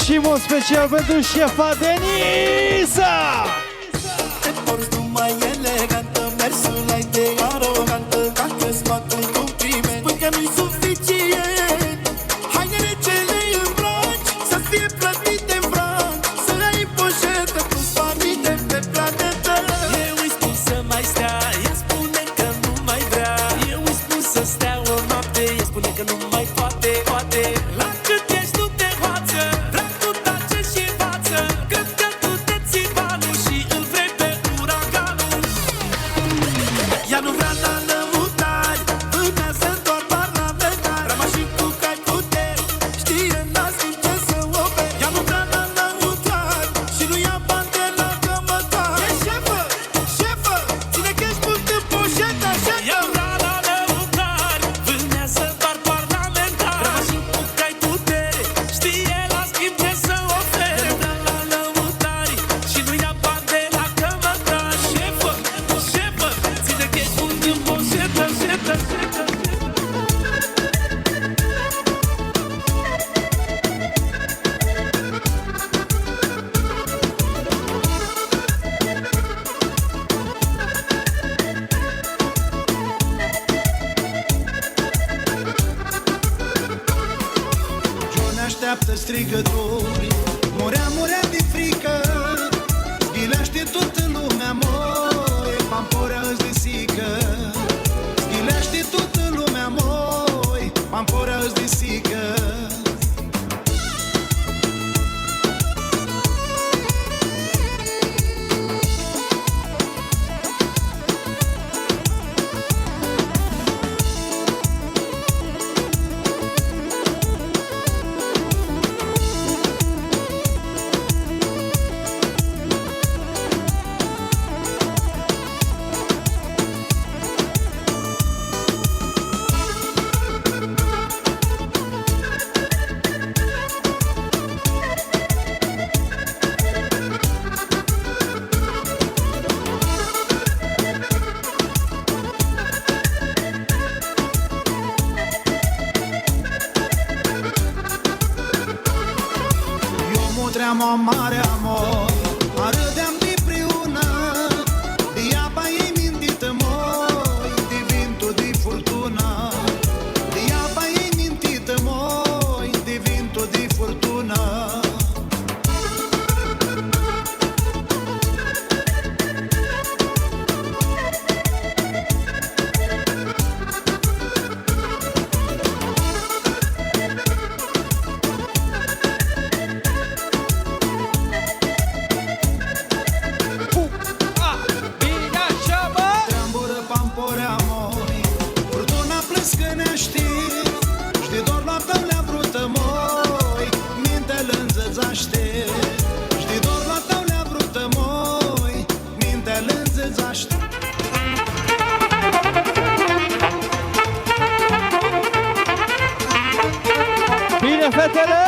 Și mod special pentru șefa Denisa! Te porți numai elegantă, mersul ai de arogantă. Dacă-ți fac un compliment, spui că nu-i suficient. Hainele ce le îmbraci, să-ți fie plătite în franci, să ai în poșetă plus banii de pe planetă. Eu îi spun să mai stea, ea spune că nu mai vrea. Eu îi spun să stea o noapte, ea spune că nu mai poate, poate. La cât ești nu te hoață, vrea tu tace și învață. Cred că tu te ții banul și îl vrei pe uraganul. Ea nu vrea la lăutari, vânează doar parlamentari. Rămași cu cai puteri, știe n-ați timp ce să oferi. Ea nu vrea la lăutari și nu ia bani de la cămătari. E șefă, șefă, ține că ești mult în poșetă, șefă. Ea vrea la lăutari, vânează doar parlamentari. Rămași cu cai putere, știe la schimb ce să ofere. Ea vrea la lăutari și nu ia bani de la cămătari. Șefă, șefă, ține că ești mult în poșetă, șefă, șefă. John așteaptă strigători, murea, murea de frică. Bilește toată lumea, moi, pamporea îți desică. aveam o mare amor, arădeam împreună, de apa ei mintită moi, de vintul de furtună, de apa ei mintită moi, de vintul de furtună. Bine, fetele!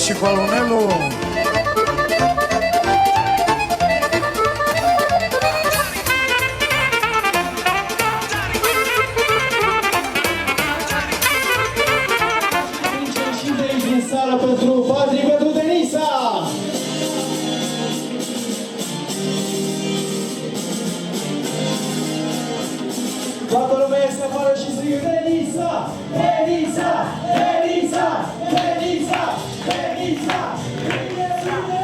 Și colonelul și de aici din sală pentru Patri, pentru Denisa! Toată lumea este afară și strigă Denisa! Denisa! Denisa! Denisa! Denisa! Bine, bine!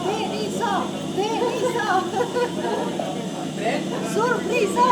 Denisa! Denisa! Surpriză!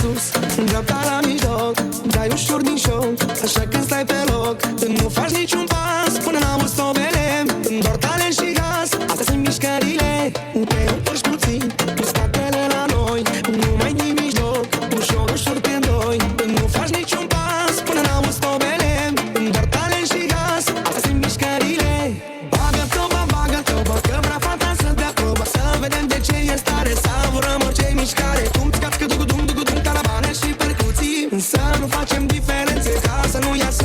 sus, în dreapta la mijloc, dai ușor din șoc, așa când stai pe loc. Nu faci niciun pas până n-auzi tobele, doar talent și gaz, astea sunt mișcările. Te întorci puțin, cu spatele la noi, nu mai din mijloc, ușor, ușor pe doi. Nu faci niciun pas până n-auzi tobele, doar talent și gaz, astea sunt mișcările. Bagă toba, că vrea fata să dea proba, să vedem de ce e stare, savurăm orice mișcare. Cum-ți cască dugu-dum, dugu-dum, calabane și percuții, să nu facem diferențe, ca să nu iasă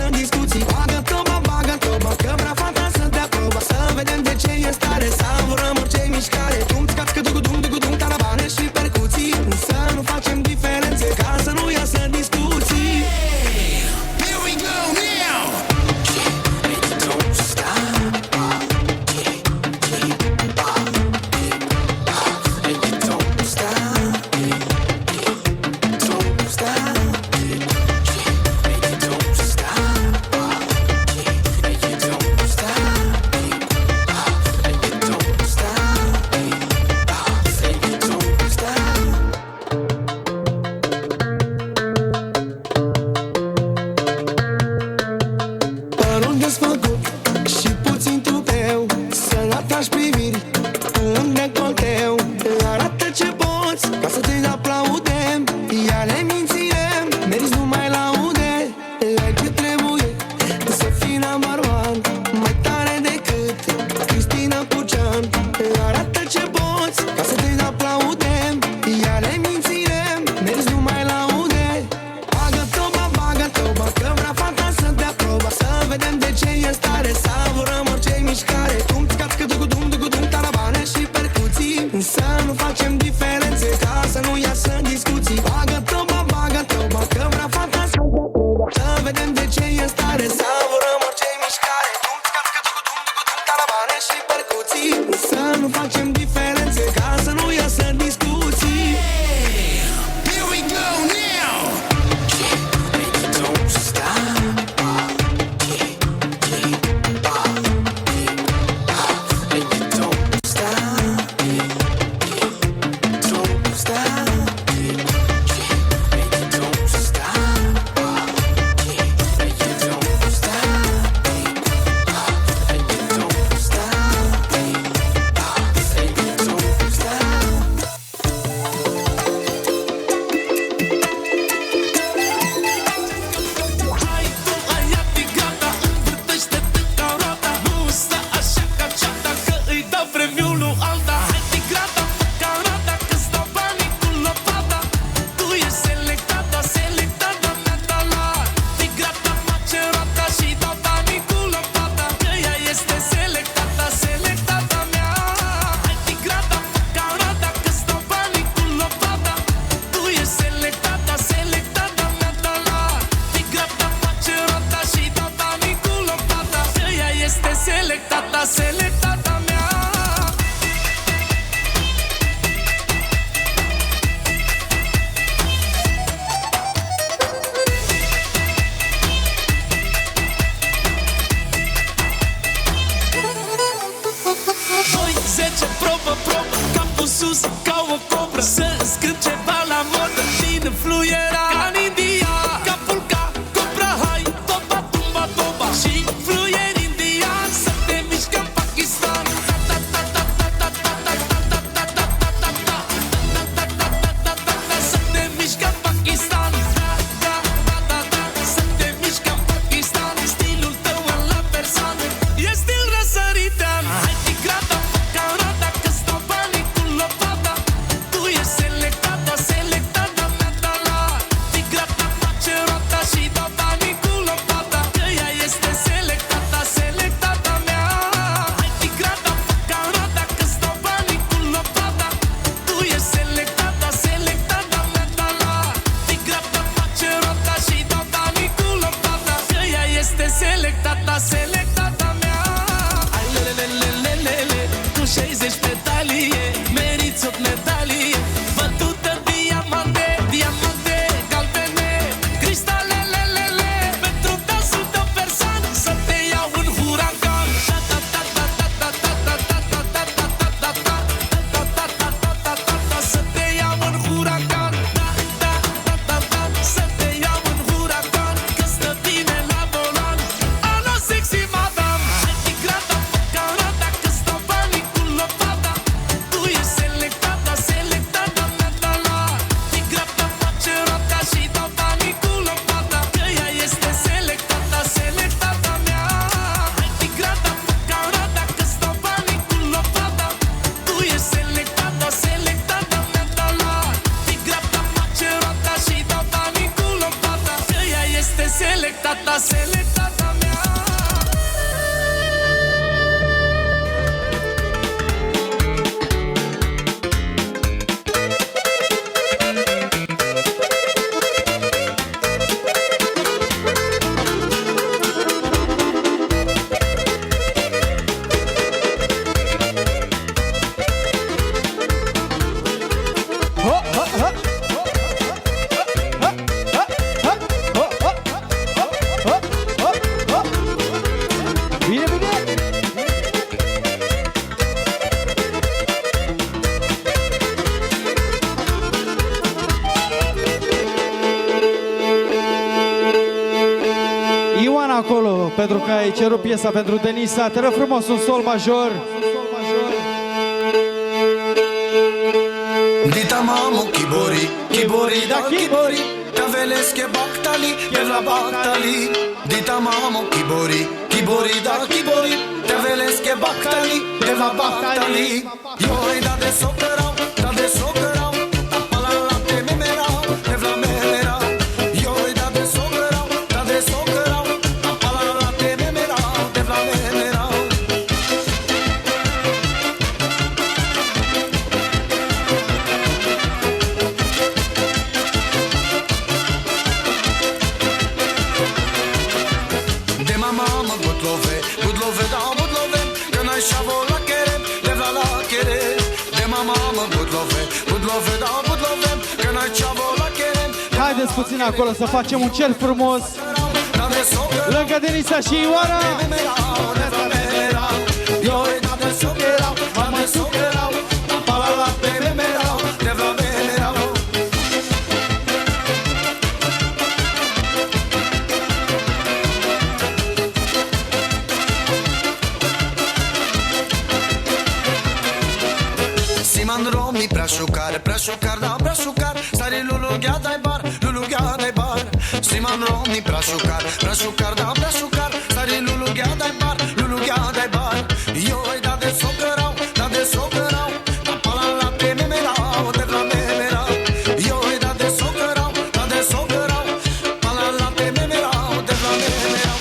Selectata, selectata mea. Ioana acolo, pentru că ai cerut piesa pentru Denisa. Te rog frumos, un sol major. Dita mamo kibori, kibori da kibori, Taveles ke baktali, ke la baktali. Dita mamo kibori, kibori da kibori, Taveles ke baktali, ke la baktali. Yo da de sokerau, da de sokerau, Apala la te memerau, te vla memerau. Yo da de sokerau, da de sokerau, Apala la te memerau, te vla memerau. De mama mă budlove, budlove da budlove, Că n-ai șavo la chere, le vla la chere. De mama mă budlove, budlove da budlove, Că n-ai șavo la chere. Haideți puțin acolo să facem un cer frumos lângă Denisa și Ioana. Simandromi prașucar, prașucar da prașucar, Stari lulugea dai bar, lulugea dai bar. Simandromi prașucar, prașucar da prașucar, Stari lulugea dai bar, lulugea dai bar. Eu ai dat de socărau, dat de socărau, Apala la te memerau, te vla memerau. Eu ai dat de socărau, dat de socărau, Apala la te memerau, te vla memerau.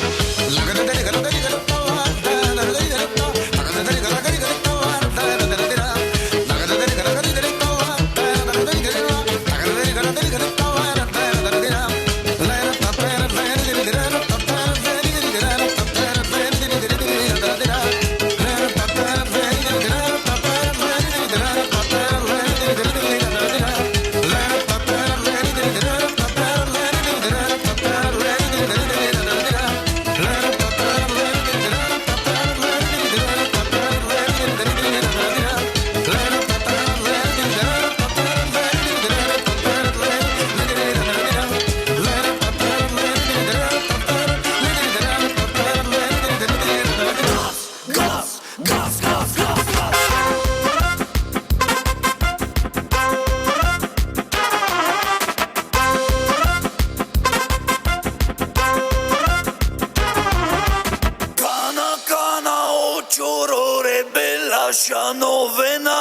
Așa novena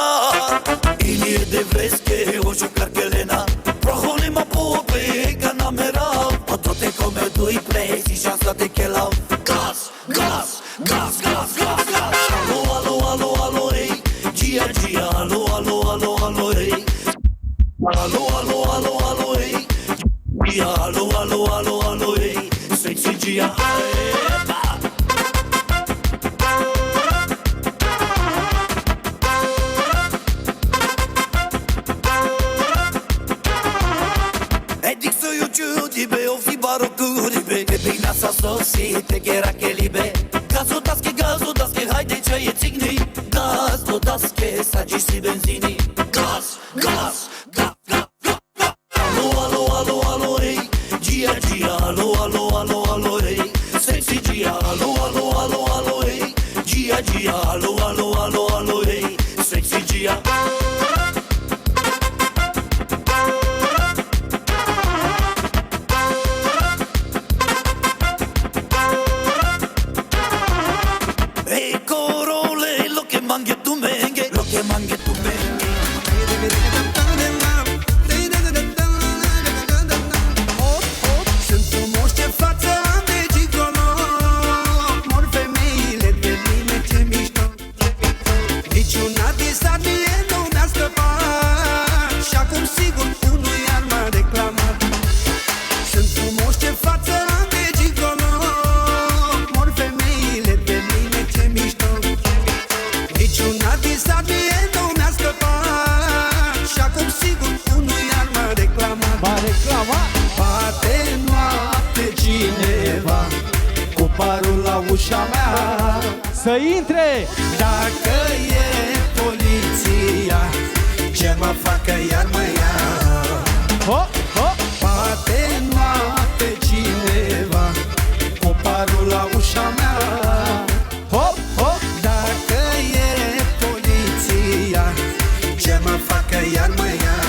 Ilie de vesche o jucar gelena Prohole ma pope canamera O tote come doi presi șansa de chelau Gas, gas, gas, gas, gas, gas Alo, alo, alo, alo, ei Gia, gia, alo, alo, alo, alo, ei Alo, alo, alo, alo, ei Gia, alo, alo, alo, alo, ei Sexy Gia, epa Sa sosite ghera che libe Gazo daske, haide ce e țigni Gazo daske, sagi si benzini Gaz, gaz, gaz, gaz, gaz Alo, alo, alo, alo, ei Gia, gia, alo, alo, alo, alo, ei Sexy Gia, alo, alo, alo, alo, ei Gia, gia, alo, alo, alo, alo, ei Sexy Gia Sunt frumos ce față să intre! Dacă e poliția, ce mă facă iar mă ia? Ho, ho! Poate noapte cineva cu parul la ușa mea. Hop, hop! Dacă e poliția, ce mă facă iar mă ia?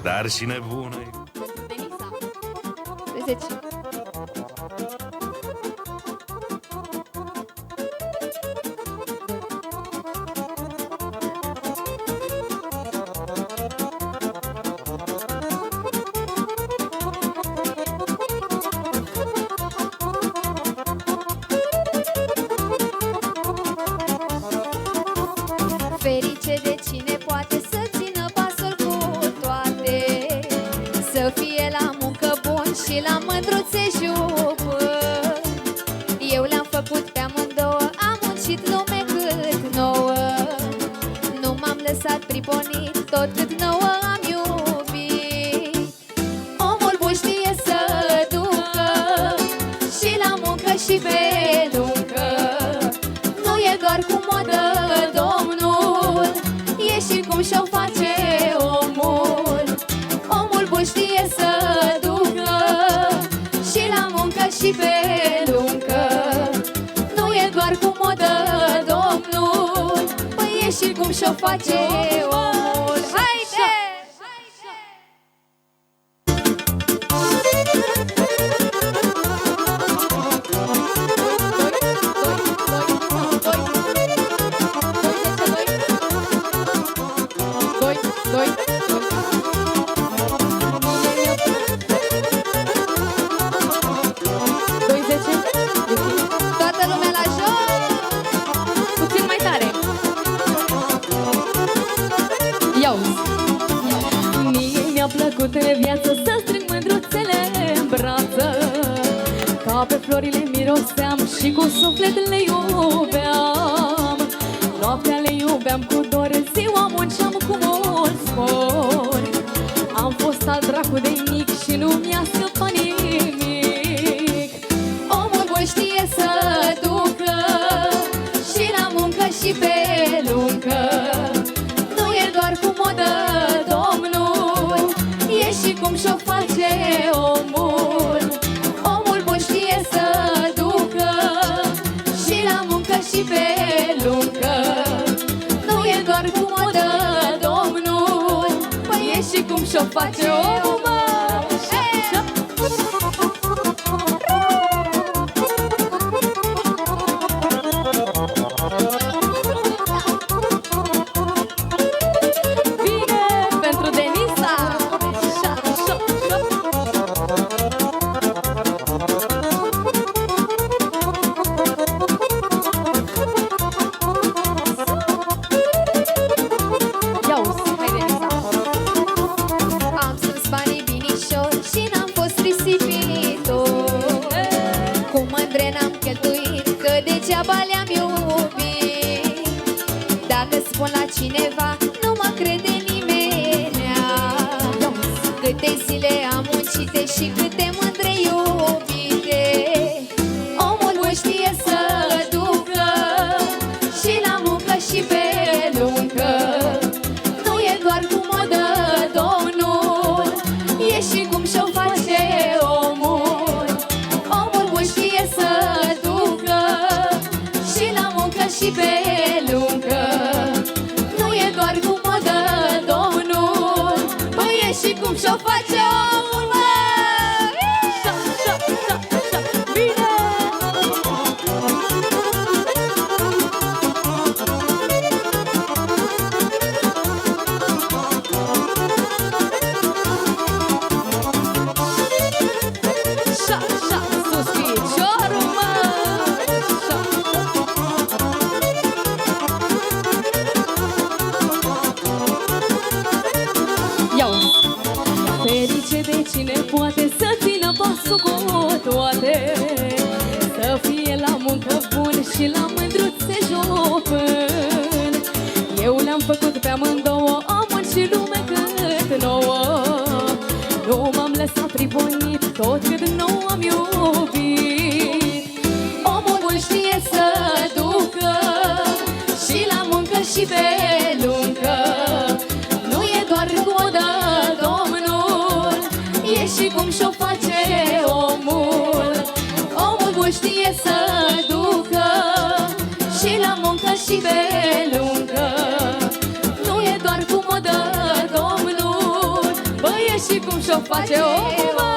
Dar și nebună. Ferice de cine poate să țină pasul cu toate, să fie la muncă bun și la mândruțe jupă. Eu le-am făcut pe amândouă, am muncit lume cât nouă. Nu m-am lăsat priponit, tot cât nouă am iubit. Omul bun știe să ducă și la muncă și pe luncă. Nu e doar cu modă, domnul, e și cum și-o face omul. Omul bun știe să ducă și la muncă și pe luncă. Nu e doar cu modă, domnul, păi e și cum și-o face omul. Haide! Toată lumea la joc, puțin mai tare. Ia-uzi. Mie mi-a plăcut în viață să strâng mândruțele în brață, ca pe florile miroseam și cu suflet le iubeam. Noaptea le iubeam cu dor, ziua munceam cu mult spor. Am fost al dracu de mic și nu mi-a scăpat nimic. Omul bun știe să ducă și la muncă și pe lume. și-o face omul, mă. Bine, pentru Denisa. Am strâns banii binișor și n-am fost risipitor. Cu mândre n-am cheltuit, că degeaba le-am iubit. Dacă spun la cineva, nu mă crede nimenea. Câte zile am muncite și câte mândre iubite. Omul nu știe să ducă și la muncă și pe luncă. Nu e doar cum o dă Domnul, e și cum și-o face omul. Omul nu știe să ducă și la muncă și pe luncă. Nu e doar cum o dă Domnul, păi e și cum și-o face omul, mă! Bine! Sus piciorul, mă! Ferice de cine poate să țină pasul cu toate, să fie la muncă bun și la mândruțe jupân. Eu le-am făcut pe amândouă, am și lume cât nouă. Nu m-am lăsat pribonit tot cât nou am iubit. Omul bun știe să ducă și la muncă și pe luncă. Nu e doar cu o dă Domnul, e și cum și-o face omul. Omul bun știe să ducă și la muncă și pe luncă. Nu e doar cum o dă Domnul, băi, e și cum și-o face omul, mă.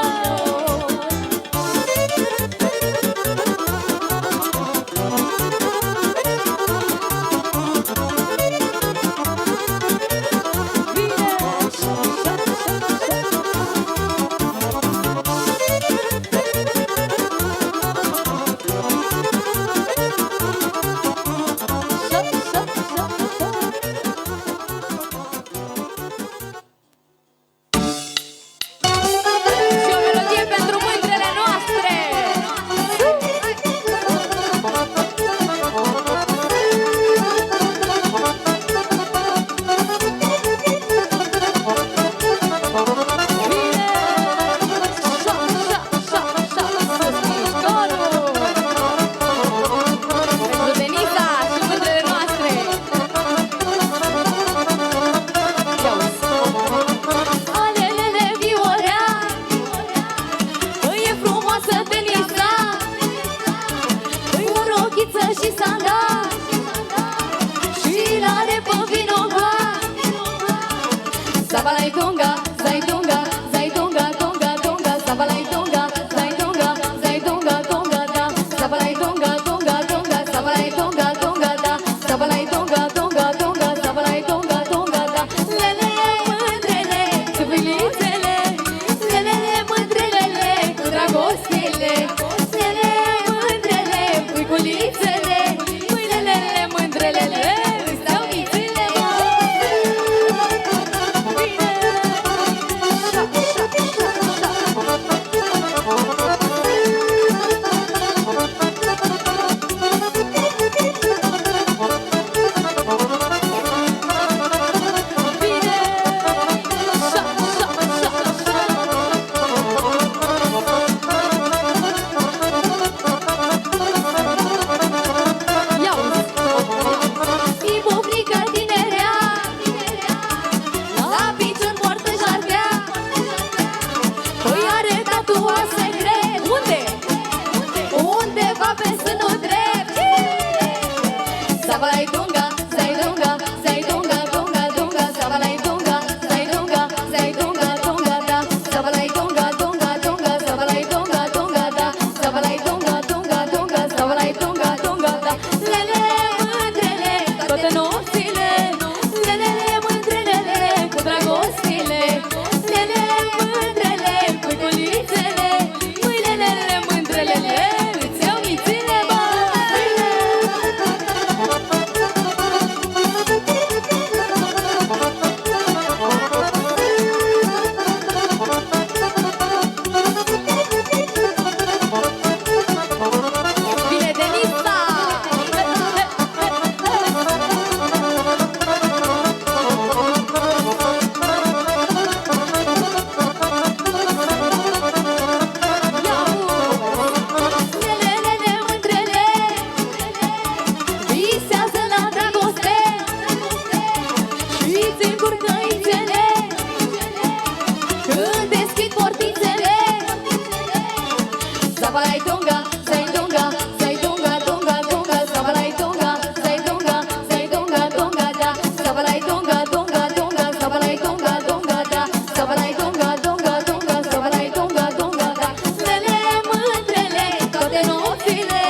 sabalai dunga, zai dunga, zai dunga, dunga, dunga, sabalai dunga, zai dunga, zai dunga, dunga, da, sabalai dunga, dunga, dunga, sabalai dunga, dunga, da, sabalai dunga, dunga, dunga, sabalai dunga, dunga, da. Lele mândrele, toate nopțile,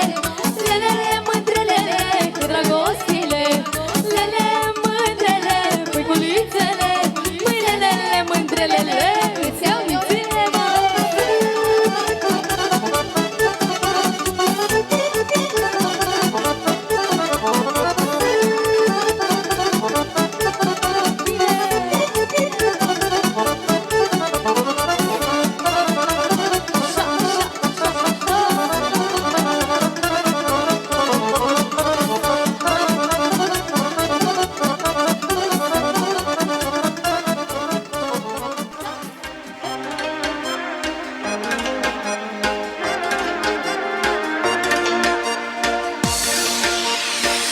lele mândrele, cu dragostile, lele mândrele, puiculițele, mâinele mândrelele, îți iau mințile, mă.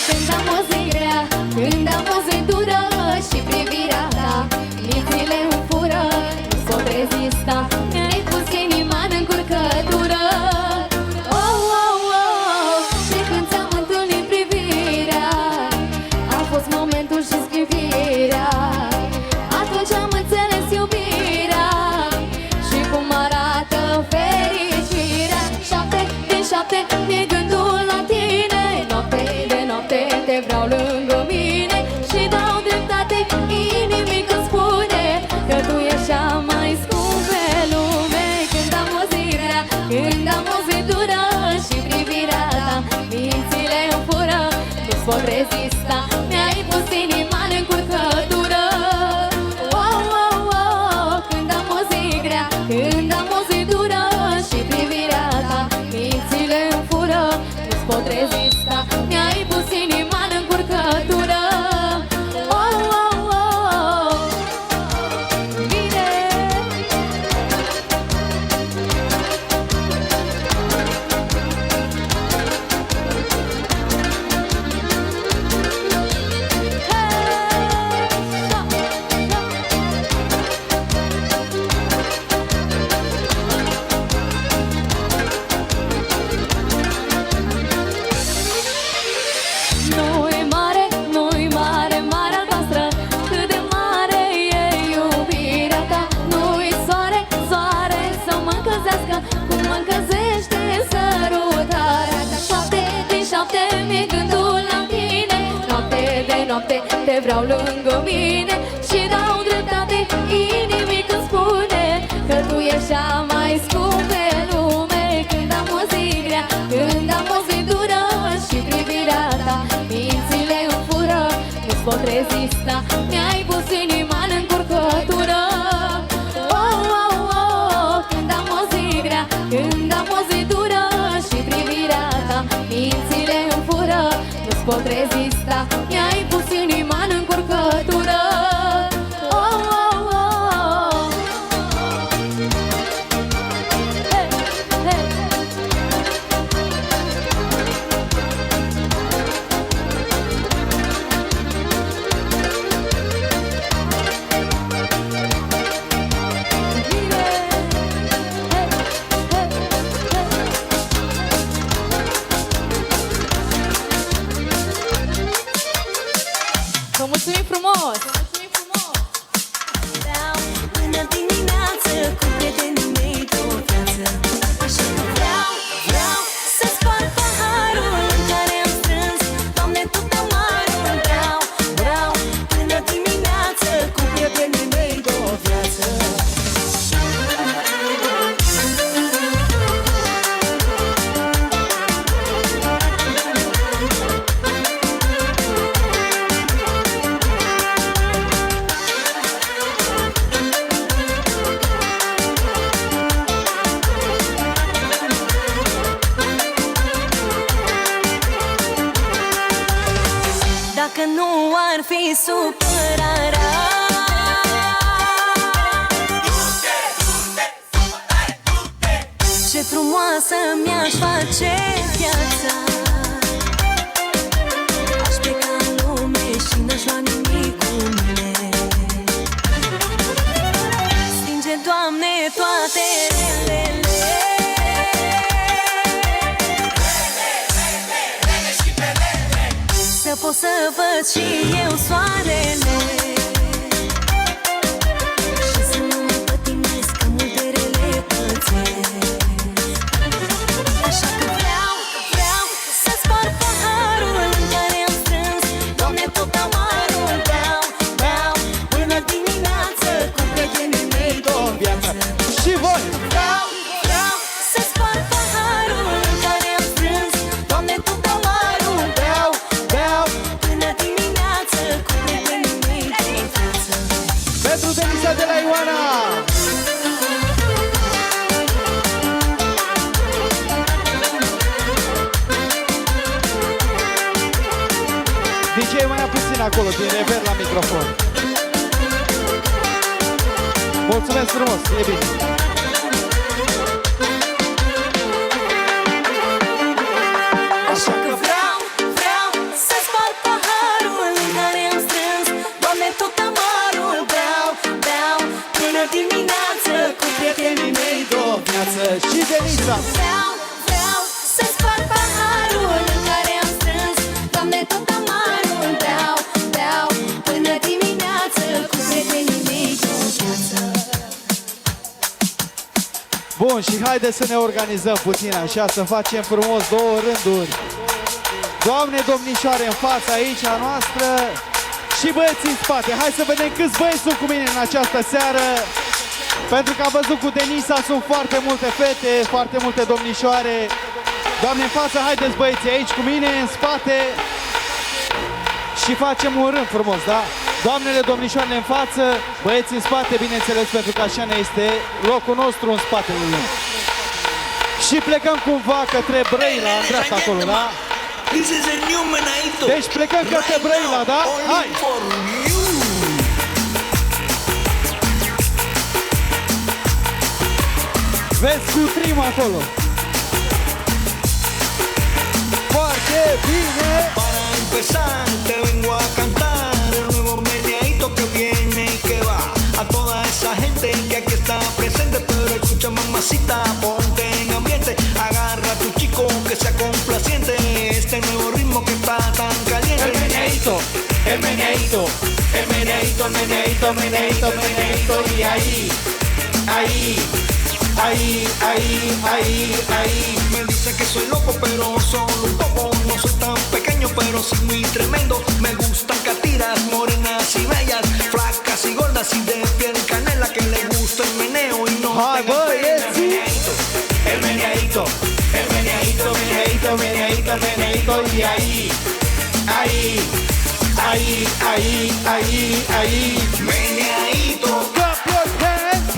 Când am o zi grea, când am o zi dură și privirea ta mințile îmi fură, nu pot rezista, mi-ai pus inima în încurcătură. Oh, oh, oh, și când ți-am întâlnit privirea, a fost momentul și scrivirea. Atunci am înțeles iubirea și cum arată fericirea. 7 din 7 mi-e gândul la tine, noapte de noapte te vreau lângă mine și dau dreptate inimii când spune că tu ești cea mai scump pe lume. Când am o zi grea, când am o zi dură și privirea ta mințile îmi fură, nu-ți pot rezista, mi-ai pus inima în încurcătură. Oh, oh, oh, când am o zi grea, când am o zi dură și privirea ta mințile îmi fură, nu-ți pot rezista, mi-ai pus inima în încurcătură. Oh, oh, oh, bine. Nu-i mare, nu-i mare, mare albastră, cât de mare e iubirea ta. Nu-i soare, soare să mă încălzească, cum mă încălzește sărutarea ta. 7 din 7 mi-e gândul la tine, noapte de noapte te vreau lângă mine și dau dreptate inimii când spune că tu ești cea mai scump pe lume. Când am o zi grea, când am o zi dură și privirea ta mințile îmi fură, nu-ți pot rezista, mi-ai pus inima în încurcătură. Oh, oh, oh, când am o zi grea, când am o zi dură și privirea ta mințile îmi fură, nu-ți pot rezista, mi-ai pus inima în încurcătură. Oh, oh, oh. Hey, hey. Vă mulțumim frumos! Vreau până dimineață cu prietenii mei de o viață. Așa că vreau să spart paharul în care am strâns, Doamne, tot amarul. Vreau până dimineață cu prietenii mei de o viață. Dacă nu ar fi supărarea, ce frumoasă mi-aș face viața. Aș pleca în lume și n-aș lua nimic cu mine. Stinge, Doamne, toate relele. pot să văd și eu soarele și să nu mai pătimesc că multe rele pățesc. Așa că vreau să sparg paharul în care am strâns, Doamne, tot amarul. Beau până dimineață cu prietenii mei din viață. Și voi! Vreau să sparg paharul în care am strâns, Doamne, tot amarul. Beau până dimineață cu prietenii mei din viață. Pentru Denisa de la Ioana! DJ, mai ia puțin acolo, din rever la microfon. Mulțumesc frumos, e bine. Așa că vreau să sparg paharul în care am strâns, Doamne, tot amarul. Beau până dimineață cu prietenii mei din viață. Și Denisa! Vreau să sparg paharul în care am strâns, Doamne, tot amarul. Beau până dimineață cu prietenii mei din viață. Bun, și haideți să ne organizăm puțin așa, să facem frumos două rânduri. Doamne, domnișoare în fața aici a noastră și băieți în spate. Hai să vedem câți băieți sunt cu mine în această seară. Pentru că am văzut cu Denisa sunt foarte multe fete, foarte multe domnișoare. Doamne, în față, haideți băieții aici cu mine, în spate. Și facem un rând frumos, da? Doamnele, domnișoarele în față, băieții în spate, bineînțeles, pentru că așa ne este locul nostru în spatele lui. Și plecăm cumva către Brăila, în dreapta acolo, da? Deci plecăm către Brăila, da? Hai! Vezi cu trim acolo. Foarte bine! Para empezar te vengo a cantar el nuevo meneadito que viene y que va a toda esa gente que aquí está presente, pero escucha mamacita, ponte en ambiente, agarra a tu chico que sea complaciente, este nuevo ritmo que está tan caliente. El meneadito, el meneadito, el meneadito, el meneadito, el meneadito, el meneadito, y ahí, ahí. Me dice que soy loco, pero solo un poco. No soy tan pequeño, pero sí muy tremendo. Me gustan catiras, morenas y bellas, flacas y gordas y de piel canela, que le gusta el meneo y no tengan pena. El meneadito, el meneadito, el meneadito, el meneadito, el meneadito, y ahí. Meneadito,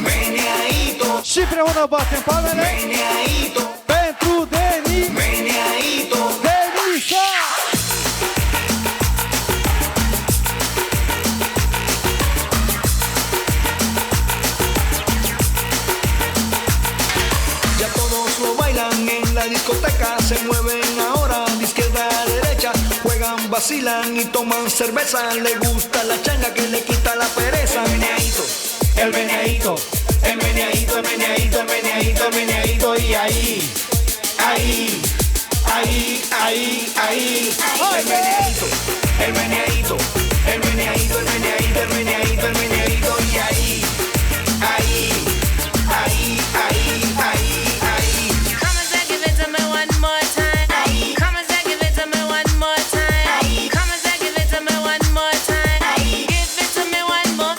meneadito. Și împreună batem palmele. Meneadito. Pentru Deni. Meneadito. Denisa. Ya todos lo bailan en la discoteca, se mueven ahora de izquierda a derecha, juegan, vacilan y toman cerveza, le gusta la changa que le quita la pereza. Meneadito, el meneadito, el meneadito, el meneadito, el meneadito, el meneadito, y ahí. El meneadito, el meneadito, el meneadito, el meneadito, el meneadito, el meneadito, y ahí. Come and say, give it to me one more time. Come and say, give it to me one more time. Come and say, give it to me one more time. Give it to me one more.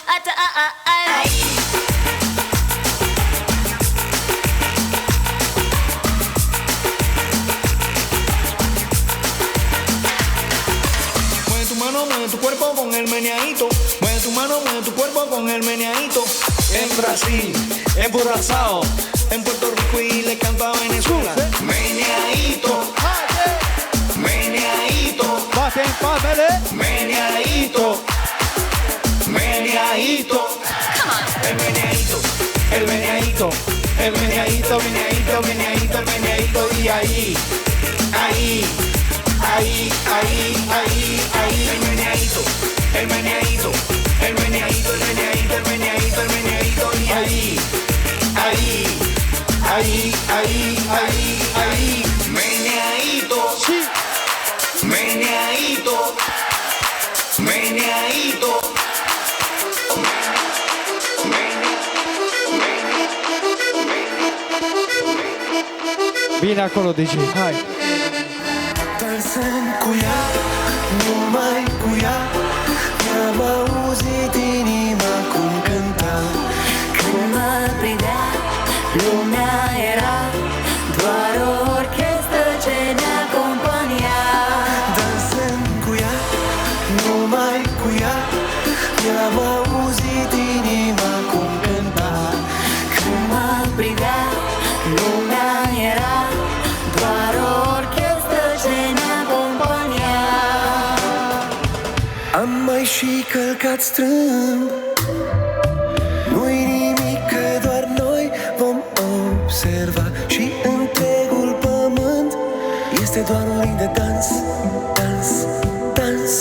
Mueve tu cuerpo con el meneadito. Mueve tu mano, mueve tu cuerpo con el meneadito. En Brasil, en Curazao, en Puerto Rico y le canta a Venezuela. Meneadito, meneadito, baten palmele. Meneadito, meneadito. El meneadito, el meneadito, el meneadito, meneadito, meneadito, el meneadito, y ahí. El meneadito, el meneadito, el meneadito, el meneadito, el meneadito, el meneadito, y ahí. Meneadito, meneadito. Meneaito. Bine acolo, DJ, hai! Dansând cu ea, numai cu ea, mi-am auzit inima cum cânta. Când mă privea, lumea era doar o orchestră ce ne acompania. Dansând cu ea, numai cu ea, mi-am auzit inima cum cânta. Când mă privea, lumea era doar o orchestră ce ne acompania. Am mai și călcat strâmb, nu-i nimic că doar noi vom observa. Și întregul pământ este doar un ring de dans, dans, dans.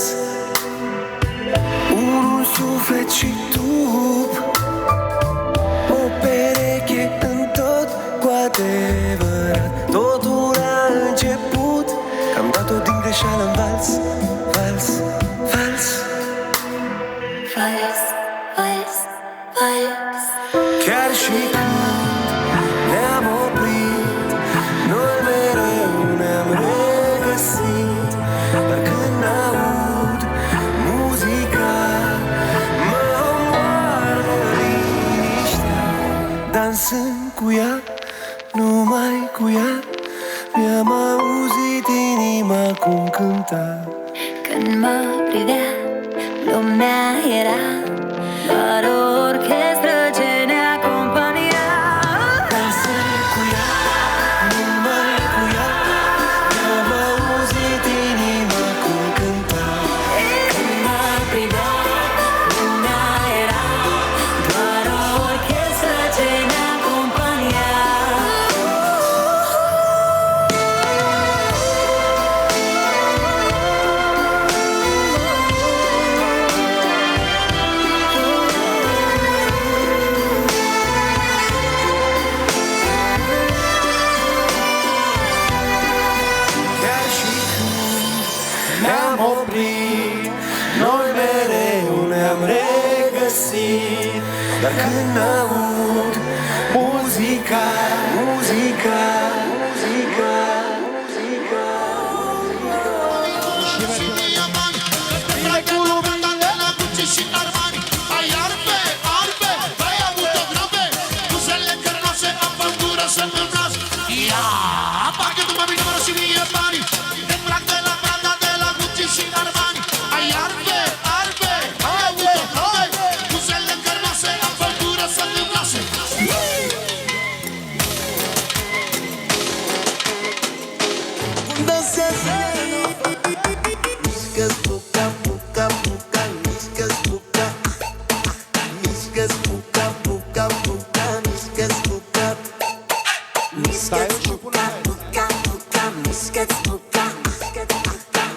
Un suflet și trup, o pereche în tot cu adevărat. Totul a început, că am dat-o din greșeală în vals, vals, vals. Vals, vals, vals. Chiar și când ne-am oprit, noi mereu ne-am regăsit. Dar când aud muzica, mă omoară liniștea. Dansând cu ea, numai cu ea, mi-am auzit inima cum cânta. Când mă privea, lumea era doar o orchestră ce ne acompania. Dansând cu ea, numai cu ea, mi-am auzit inima cum cânta. Când mă privea, lumea era doar o orchestră ce ne acompania. Chiar și când ne-am oprit, noi mereu ne-am regăsit. Dar când aud muzica, muzica, muzica, muzica. Bine cu lumea de la Gucci și Armani. Ai arpe, arpe, ai autografe, buzele cărnoase, apătură să-mi îmbraci. Ia, parcă-tu mă bine, mă și mie banii. Îmbrac de la Prada, de la Gucci și Armani. Ai arpe, arpe, ai autografe, buzele cărnoase, apătură să-mi îmbraci. Cum dansează, mișcă-ți buca, buca, buca, mișcă-ți buca. Mișcă-ți buca, buca, buca, mișcă-ți buca. Mișcă-ți buca, buca, buca, mișcă-ți buca.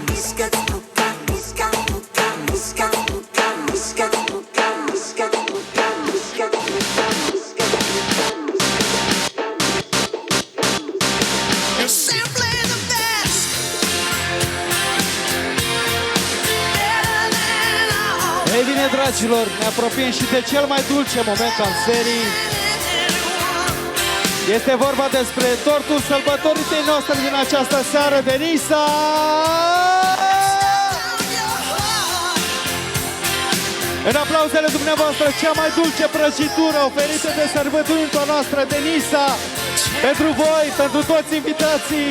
Mișcă-ți buca, mișcă-ți buca, mișcă-ți buca, mișcă-ți buca, mișcă-ți buca, mișcă-ți buca, You're simply the best. Ei bine, dragilor, ne apropiem și de cel mai dulce moment al serii. Este vorba despre tortul sărbătoritei noastre din această seară, Denisa! În aplauzele dumneavoastră, cea mai dulce prăjitură oferită de sărbătorinta noastră, Denisa, pentru voi, pentru toți invitații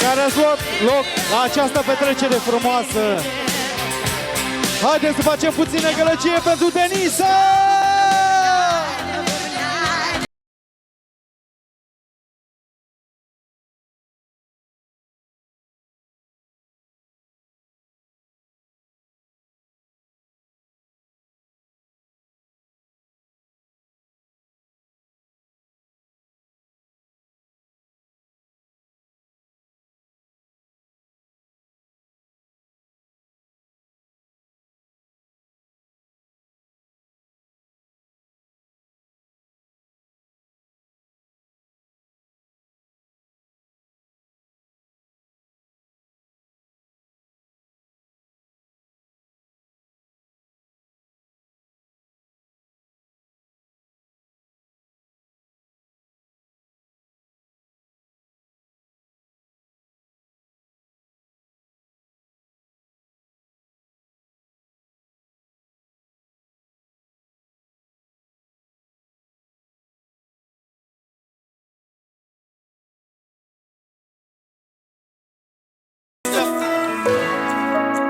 care ați luat loc la această petrecere frumoasă. Haideți să facem puțină gălăgie pentru Denisa!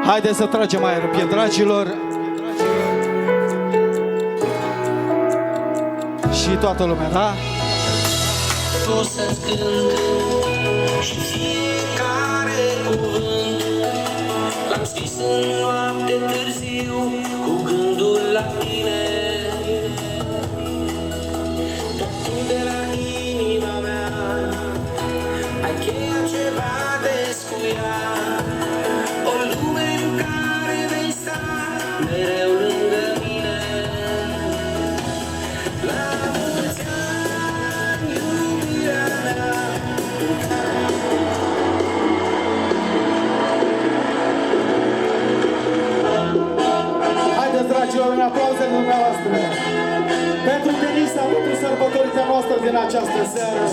Haideți să tragem aer în piept, dragilor. Și toată lumea, da? O să-ți cânt și fiecare cuvânt l-am scris în noapte târziu cu gândul la tine. Dar tu de la inima mea ai cheia ceva de scuia, o lume în care vei sta mereu lângă mine. La mulți ani, iubirea mea. Haideți, dragilor, în aplauze dumneavoastră pentru Denisa, pentru sărbătorița noastră din această seară.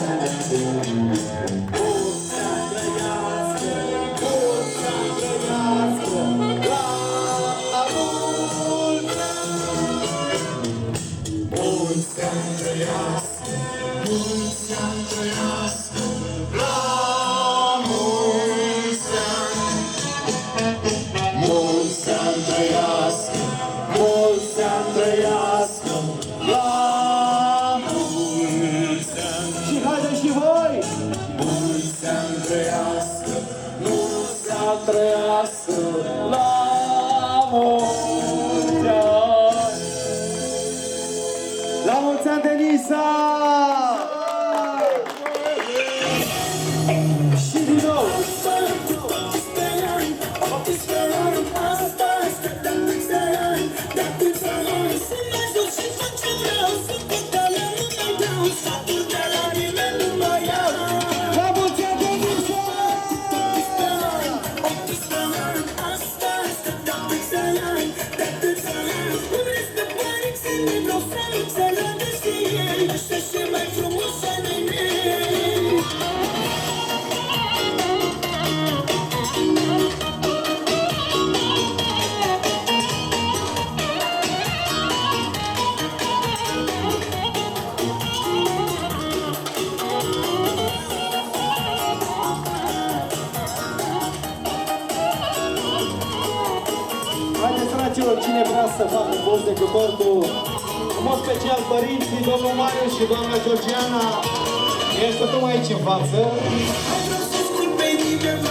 Și haideți și voi! Mulți ani trăiască, mulți ani trăiască, la mulți ani! La mulți ani, Denisa! Și din nou! Haideți, dragilor, cine vrea să facă poze cu tortul, în mod special părinții, domnul Marius și doamna Georgiana, este tocmai aici în față. Vreau să scurt pe nimeni,